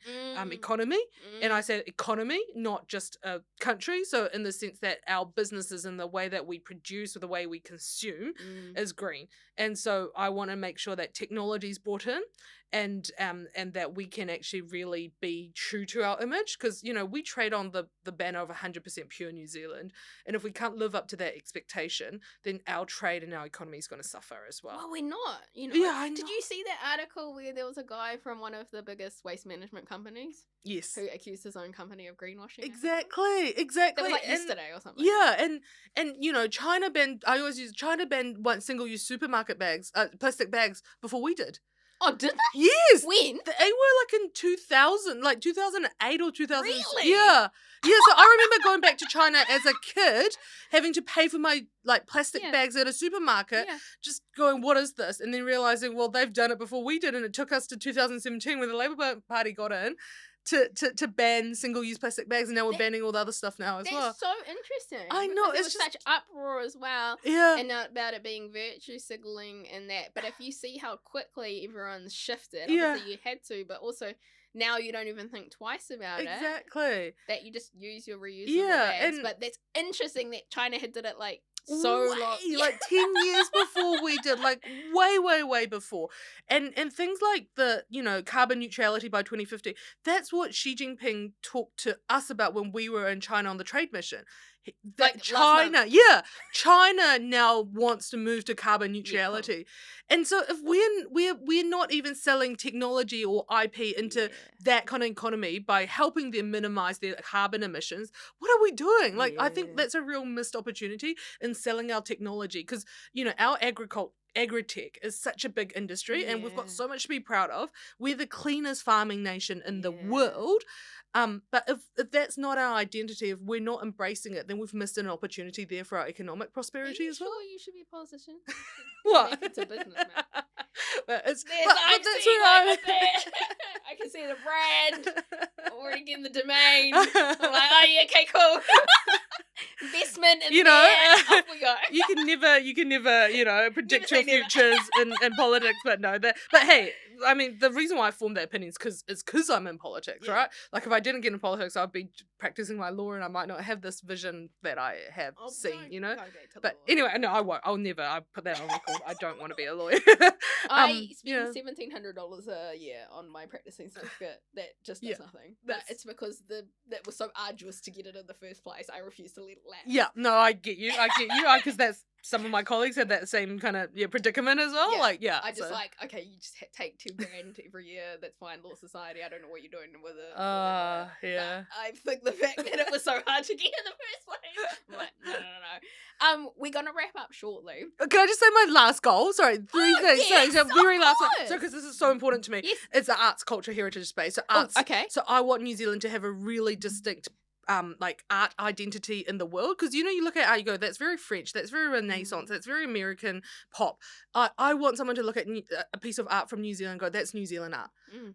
economy. And I say economy, not just a country. So in the sense that our businesses and the way that we produce or the way we consume is green. And so I want to make sure that technology is brought in, and that we can actually really be true to our image, because we trade on the banner of 100% pure New Zealand, and if we can't live up to that expectation, then our trade and our economy is going to suffer as well. Well, we're not. I know. Did you see that article where there was a guy from one of the biggest waste management companies? Yes. Who accused his own company of greenwashing? Exactly. That was like yesterday or something. Yeah, and China banned. I always use China banned single-use supermarket bags, plastic bags, before we did. Oh, did they? Yes. When? They were like in 2000, like 2008 or 2000. Really? Yeah. So I remember going back to China as a kid, having to pay for my plastic bags at a supermarket, just going, what is this? And then realizing, well, they've done it before we did, and it took us to 2017 when the Labour Party got in to ban single-use plastic bags, and now we're banning all the other stuff now as well. That's so interesting. I know, it's just such uproar as well. Yeah. And about it being virtue signaling and that. But if you see how quickly everyone's shifted, obviously you had to, but also now you don't even think twice about it. Exactly. That you just use your reusable bags. But that's interesting that China had did it so long, like 10 years before we did, way before. And things like the carbon neutrality by 2050, that's what Xi Jinping talked to us about when we were in China on the trade mission. China now wants to move to carbon neutrality. And so if we're not even selling technology or IP into that kind of economy by helping them minimize their carbon emissions, what are we doing? I think that's a real missed opportunity in selling our technology, because our agri-tech is such a big industry, and we've got so much to be proud of. We're the cleanest farming nation in the world. But if that's not our identity, if we're not embracing it, then we've missed an opportunity there for our economic prosperity as well. Sure, you should be a politician. What? It's a business, man. That's right. I can see the brand. I'm already getting the domain. I'm like, oh yeah, okay, cool. Investment in off we go. You can never predict your futures in politics, but hey, I mean, the reason why I formed that opinion is because I'm in politics, right? Like, if I didn't get in politics, I'd be practicing my law, and I might not have this vision that I have seen, But anyway, no, I won't. I'll never. I put that on record. I don't want to be a lawyer. I spend $1,700 a year on my practicing certificate. That just does nothing. But it's because that was so arduous to get it in the first place. I refuse to let it lapse. Yeah, no, I get you, because that's. Some of my colleagues had that same kind of predicament as well. Okay, you just take $2,000 every year. That's fine, Law Society. I don't know what you're doing with it. Yeah. But I think the fact that it was so hard to get in the first place. I'm like, no. We're going to wrap up shortly. Can I just say my last goal? Sorry, three things. Yes, Sorry, very last one. course. So, because this is so important to me. Yes. It's the arts, culture, heritage space. So arts. Oh, okay. So I want New Zealand to have a really distinct like art identity in the world, because you look at art, you go, that's very French, that's very Renaissance, that's very American pop. I want someone to look at a piece of art from New Zealand and go, that's New Zealand art,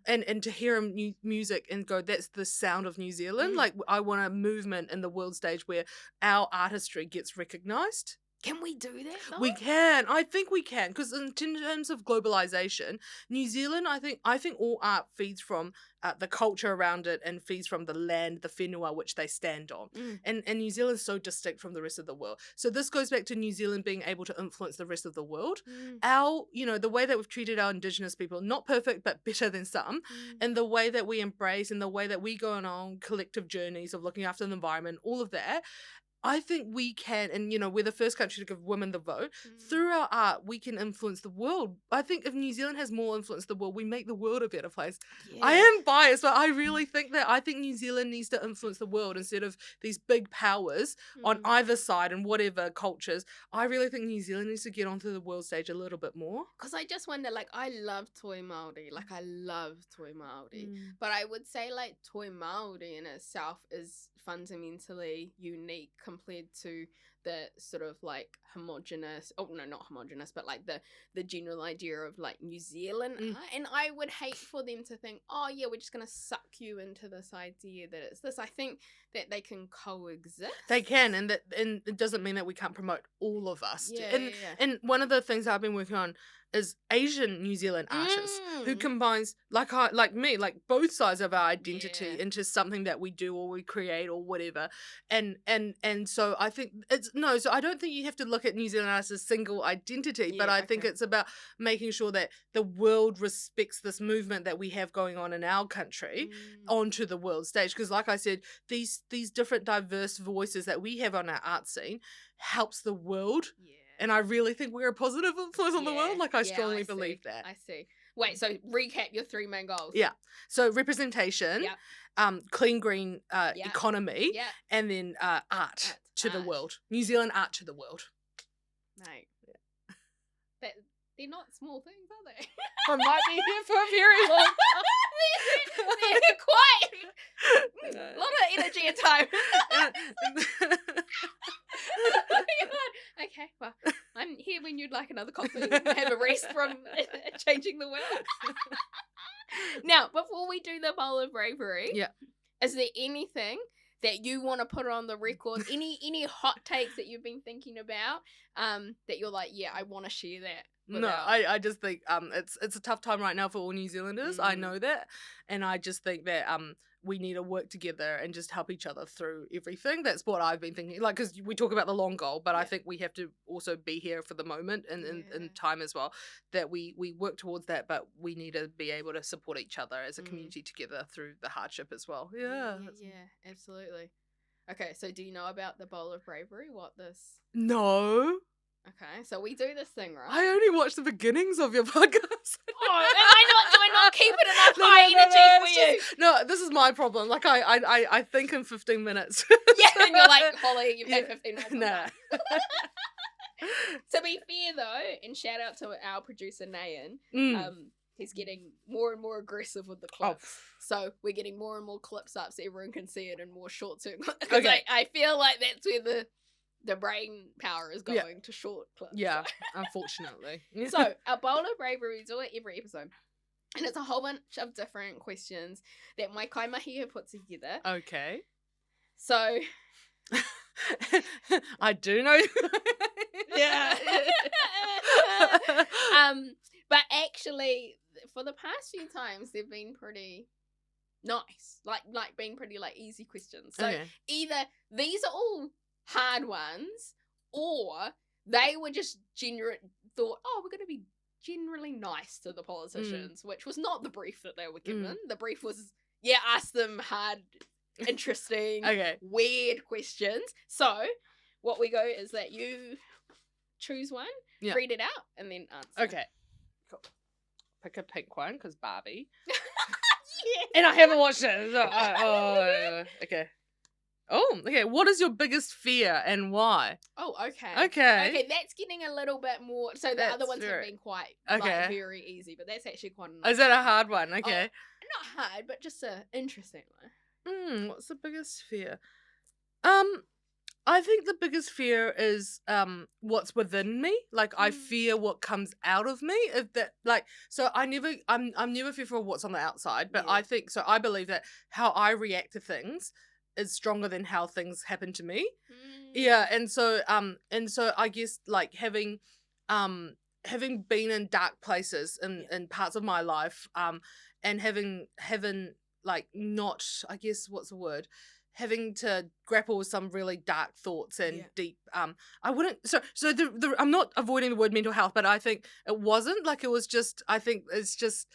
and to hear music and go, that's the sound of New Zealand. Like, I want a movement in the world stage where our artistry gets recognized. Can we do that though? We can. I think we can, because in terms of globalization, New Zealand, I think all art feeds from the culture around it and feeds from the land, the whenua, which they stand on. And New Zealand's so distinct from the rest of the world. So this goes back to New Zealand being able to influence the rest of the world. Our, the way that we've treated our Indigenous people, not perfect, but better than some, and the way that we embrace and the way that we go on collective journeys of looking after the environment, all of that, I think we can, and we're the first country to give women the vote. Through our art, we can influence the world. I think if New Zealand has more influence in the world, we make the world a better place. Yeah. I am biased, but I really think that. I think New Zealand needs to influence the world instead of these big powers on either side and whatever cultures. I really think New Zealand needs to get onto the world stage a little bit more. Because I just wonder, like, I love Toi Māori. Like, I love Toi Māori. But I would say, like, Toi Māori in itself is fundamentally unique compared to the sort of like homogenous, not homogenous, but like the general idea of like New Zealand art. And I would hate for them to think, oh yeah, we're just going to suck you into this idea that it's this. I think that they can coexist. They can, and it doesn't mean that we can't promote all of us. And one of the things I've been working on is Asian New Zealand artists who combines like me, like both sides of our identity into something that we do or we create or whatever. And so I think so I don't think you have to look at New Zealand as a single identity, but I think it's about making sure that the world respects this movement that we have going on in our country onto the world stage. Because like I said, these different diverse voices that we have on our art scene helps the world. And I really think we're a positive influence on the world. Like, I strongly believe that. I see. Wait, so recap your 3 main goals. Yeah. So representation, clean green economy, and then art to the world. New Zealand art to the world. Mate. They're not small things, are they? I might be here for a very long time. They're quite a lot of energy and time. Okay, well, I'm here when you'd like another coffee. Have a rest from changing the world. Now, before we do the bowl of bravery, is there anything that you want to put on the record? Any hot takes that you've been thinking about that you're like, I want to share that? I just think it's a tough time right now for all New Zealanders. I know that, and I just think that we need to work together and just help each other through everything. That's what I've been thinking. Like, because we talk about the long goal, but I think we have to also be here for the moment and in time as well. That we work towards that, but we need to be able to support each other as a community together through the hardship as well. Yeah, absolutely. Okay, so do you know about the bowl of bravery? No. Okay, so we do this thing, right? I only watched the beginnings of your podcast. Do I not keep it enough high energy for you? No, this is my problem. Like, I think in 15 minutes. And you're like, Holly, you've had 15 minutes. No. To be fair, though, and shout out to our producer, Nayan, he's getting more and more aggressive with the clips. So we're getting more and more clips up so everyone can see it in more short-term clips. Because I feel like that's where the brain power is going to short clips. Yeah, unfortunately. So, our bowl of bravery, we do it every episode. And it's a whole bunch of different questions that my kaimahia put together. Okay. So... I do know. Yeah. But actually, for the past few times, they've been pretty nice. Like being pretty, easy questions. So, either these are all hard ones, or they were just thought, we're going to be generally nice to the politicians, which was not the brief that they were given. The brief was, ask them hard, interesting, weird questions. So what we go is that you choose one, read it out, and then answer. Okay, cool. Pick a pink one, because Barbie. And I haven't watched it. So, okay. Oh, okay. What is your biggest fear and why? Oh, okay. Okay. That's getting a little bit more. So the other ones have been quite very easy, but that's actually quite a nice Is that one. a hard one? Okay. Not hard, but just a interesting one. What's the biggest fear? I think the biggest fear is what's within me. Like I fear what comes out of me. If that so I'm never fearful of what's on the outside, but I think so I believe that how I react to things is stronger than how things happen to me. Yeah, and so I guess like having been in dark places in parts of my life and having like not, I guess, what's the word, having to grapple with some really dark thoughts and deep I wouldn't I'm not avoiding the word mental health, but I think it wasn't like, it was just, I think it's just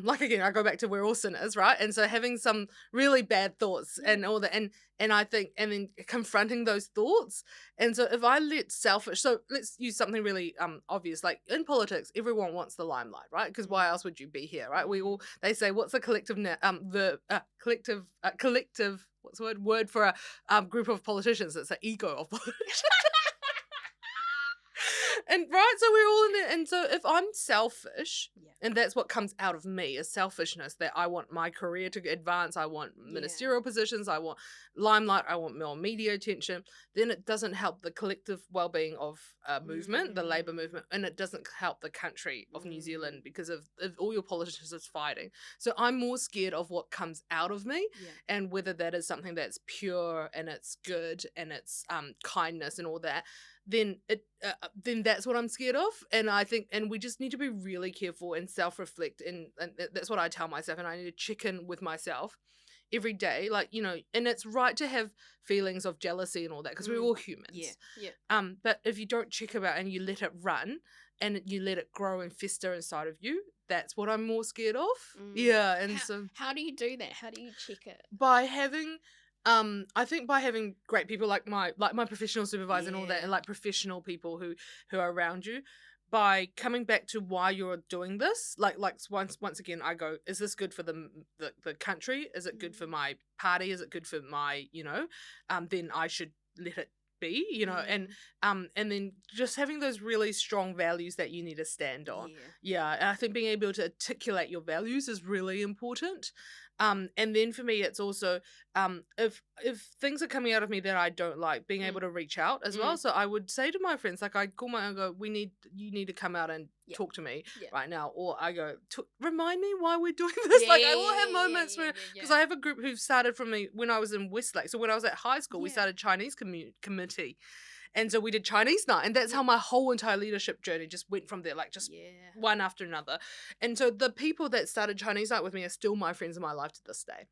like, again, I go back to we're all sinners, right? And so having some really bad thoughts and all that, and I think, and then confronting those thoughts. And so if I let selfish, so let's use something really obvious, like in politics, everyone wants the limelight, right? Because why else would you be here, right? They say, what's the collective collective what's the word for a group of politicians? It's the ego of politicians. And right, so we're all in it. And so if I'm selfish, and that's what comes out of me is selfishness, that I want my career to advance, I want ministerial positions, I want limelight, I want more media attention, then it doesn't help the collective well-being of movement, the labour movement, and it doesn't help the country of New Zealand because of all your politicians is fighting. So I'm more scared of what comes out of me and whether that is something that's pure and it's good and it's kindness and all that. Then that's what I'm scared of. And I think, and we just need to be really careful and self-reflect, and that's what I tell myself, and I need to check in with myself every day, like, you know, and it's right to have feelings of jealousy and all that because we're all humans. But if you don't check about and you let it run and you let it grow and fester inside of you, that's what I'm more scared of. And how do you do that? How do you check it? By having I think by having great people like my professional supervisor and all that, and like professional people who are around you, by coming back to why you're doing this, like once again I go, is this good for the country? Is it good for my party? Is it good for my, you know, then I should let it be, you know, and then just having those really strong values that you need to stand on. And I think being able to articulate your values is really important. And then for me, it's also if things are coming out of me that I don't like, being able to reach out as well. So I would say to my friends, like I'd call and go, you need to come out and talk to me right now. Or I go, remind me why we're doing this. I will have moments where, because I have a group who started from me when I was in Westlake. So when I was at high school, we started Chinese committee. And so we did Chinese night, and that's how my whole entire leadership journey just went from there, like just one after another. And so the people that started Chinese night with me are still my friends in my life to this day.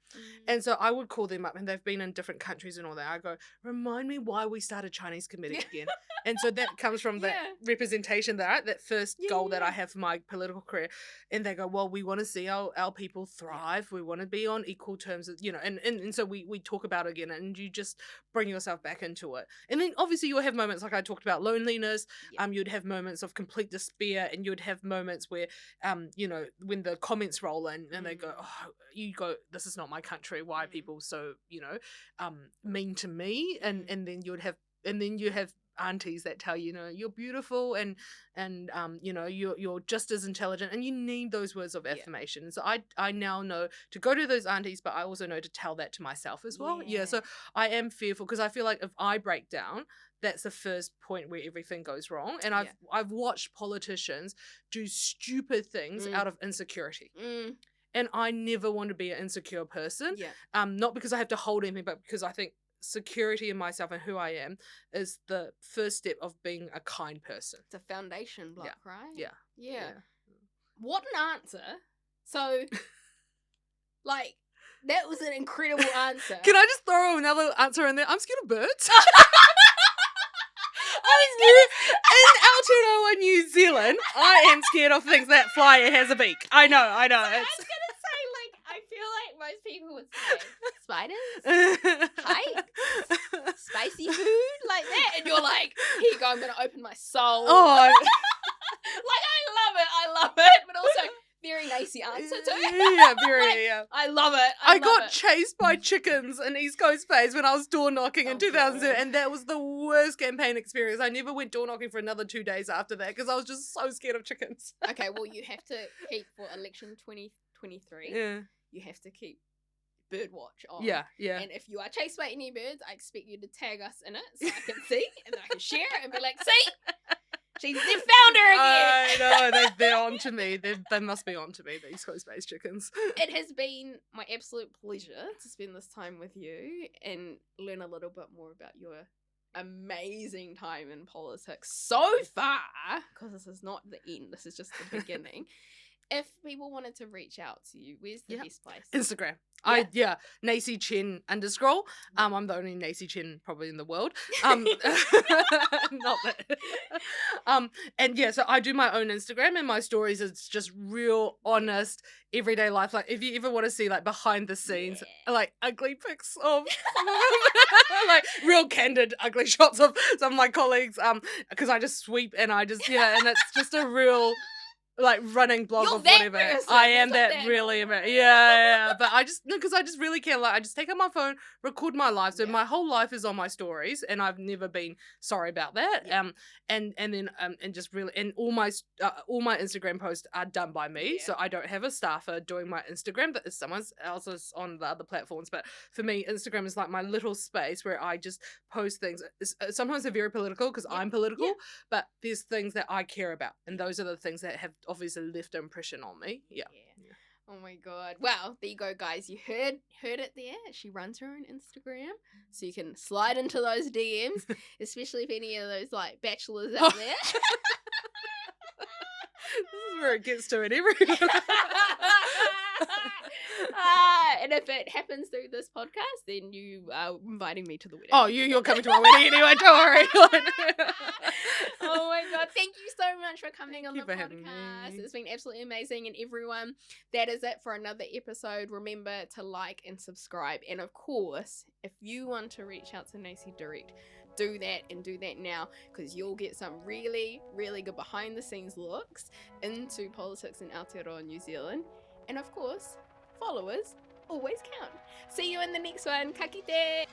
And so I would call them up, and they've been in different countries and all that. I go, remind me why we started Chinese committee again. And so that comes from that representation, that first goal that I have for my political career. And they go, well, we want to see our people thrive. We want to be on equal terms, you know, and so we talk about it again, and you just bring yourself back into it. And then obviously you'll have moments like I talked about loneliness. You'd have moments of complete despair, and you'd have moments where you know, when the comments roll in and they go, you go, this is not my country, why are people so, you know, mean to me? And then you have aunties that tell you, you know, you're beautiful and you know, you're just as intelligent, and you need those words of affirmation. So I now know to go to those aunties, but I also know to tell that to myself as well. So I am fearful because I feel like if I break down, that's the first point where everything goes wrong. And I've watched politicians do stupid things out of insecurity. And I never want to be an insecure person. Not because I have to hold anything, but because I think security in myself and who I am is the first step of being a kind person. It's a foundation block, right? Yeah. What an answer. So, like, that was an incredible answer. Can I just throw another answer in there? I'm scared of birds. In Aotearoa, New Zealand, I am scared of things that fly and has a beak. I know. I was gonna say, like, I feel like most people would say spiders, heights, spicy food, like that, and you're like, here you go, I'm gonna open my soul. Like, I love it, but also very very Naisi answer too. Yeah, very, yeah. I love it. I got chased by chickens in East Coast Phase when I was door knocking in 2007, and that was the worst campaign experience. I never went door knocking for another 2 days after that because I was just so scared of chickens. Okay, well, you have to keep for election 2023. Yeah. You have to keep Birdwatch on. Yeah, yeah. And if you are chased by any birds, I expect you to tag us in it so I can see and then I can share it and be like, see? They found her again. I know, they're on to me. They must be on to me, the East Coast based chickens. It has been my absolute pleasure to spend this time with you and learn a little bit more about your amazing time in politics so far, because this is not the end, this is just the beginning. If people wanted to reach out to you, where's the best place? Instagram. Yeah. Naisi Chen _. I'm the only Naisi Chen probably in the world. Not that. And yeah, so I do my own Instagram, and my stories is just real, honest, everyday life. Like if you ever want to see like behind the scenes, like ugly pics of like real candid ugly shots of some of my colleagues, because I just sweep and I just and it's just a real like running blog You're of whatever. person. I am that really. But I just because I just really care. Like I just take out my phone, record my life. So my whole life is on my stories, and I've never been sorry about that. And then and just really and all my Instagram posts are done by me. So I don't have a staffer doing my Instagram. That is someone else's on the other platforms. But for me, Instagram is like my little space where I just post things. Sometimes they're very political because I'm political, but there's things that I care about, and those are the things that have obviously left an impression on me. Yeah. Oh my god. Well, there you go, guys. You heard it there. She runs her own Instagram, so you can slide into those DMs, especially if any of those like bachelors out there. This is where it gets to it every. And if it happens through this podcast, then you are inviting me to the wedding. Oh, you're coming to my wedding anyway, don't worry. Oh my god, thank you so much for coming on the having podcast. me. It's been absolutely amazing. And everyone, that is it for another episode. Remember to like and subscribe. And of course, if you want to reach out to Naisi direct, do that and do that now, because you'll get some really, really good behind the scenes looks into politics in Aotearoa, New Zealand. And of course, followers always count. See you in the next one. Ka kite!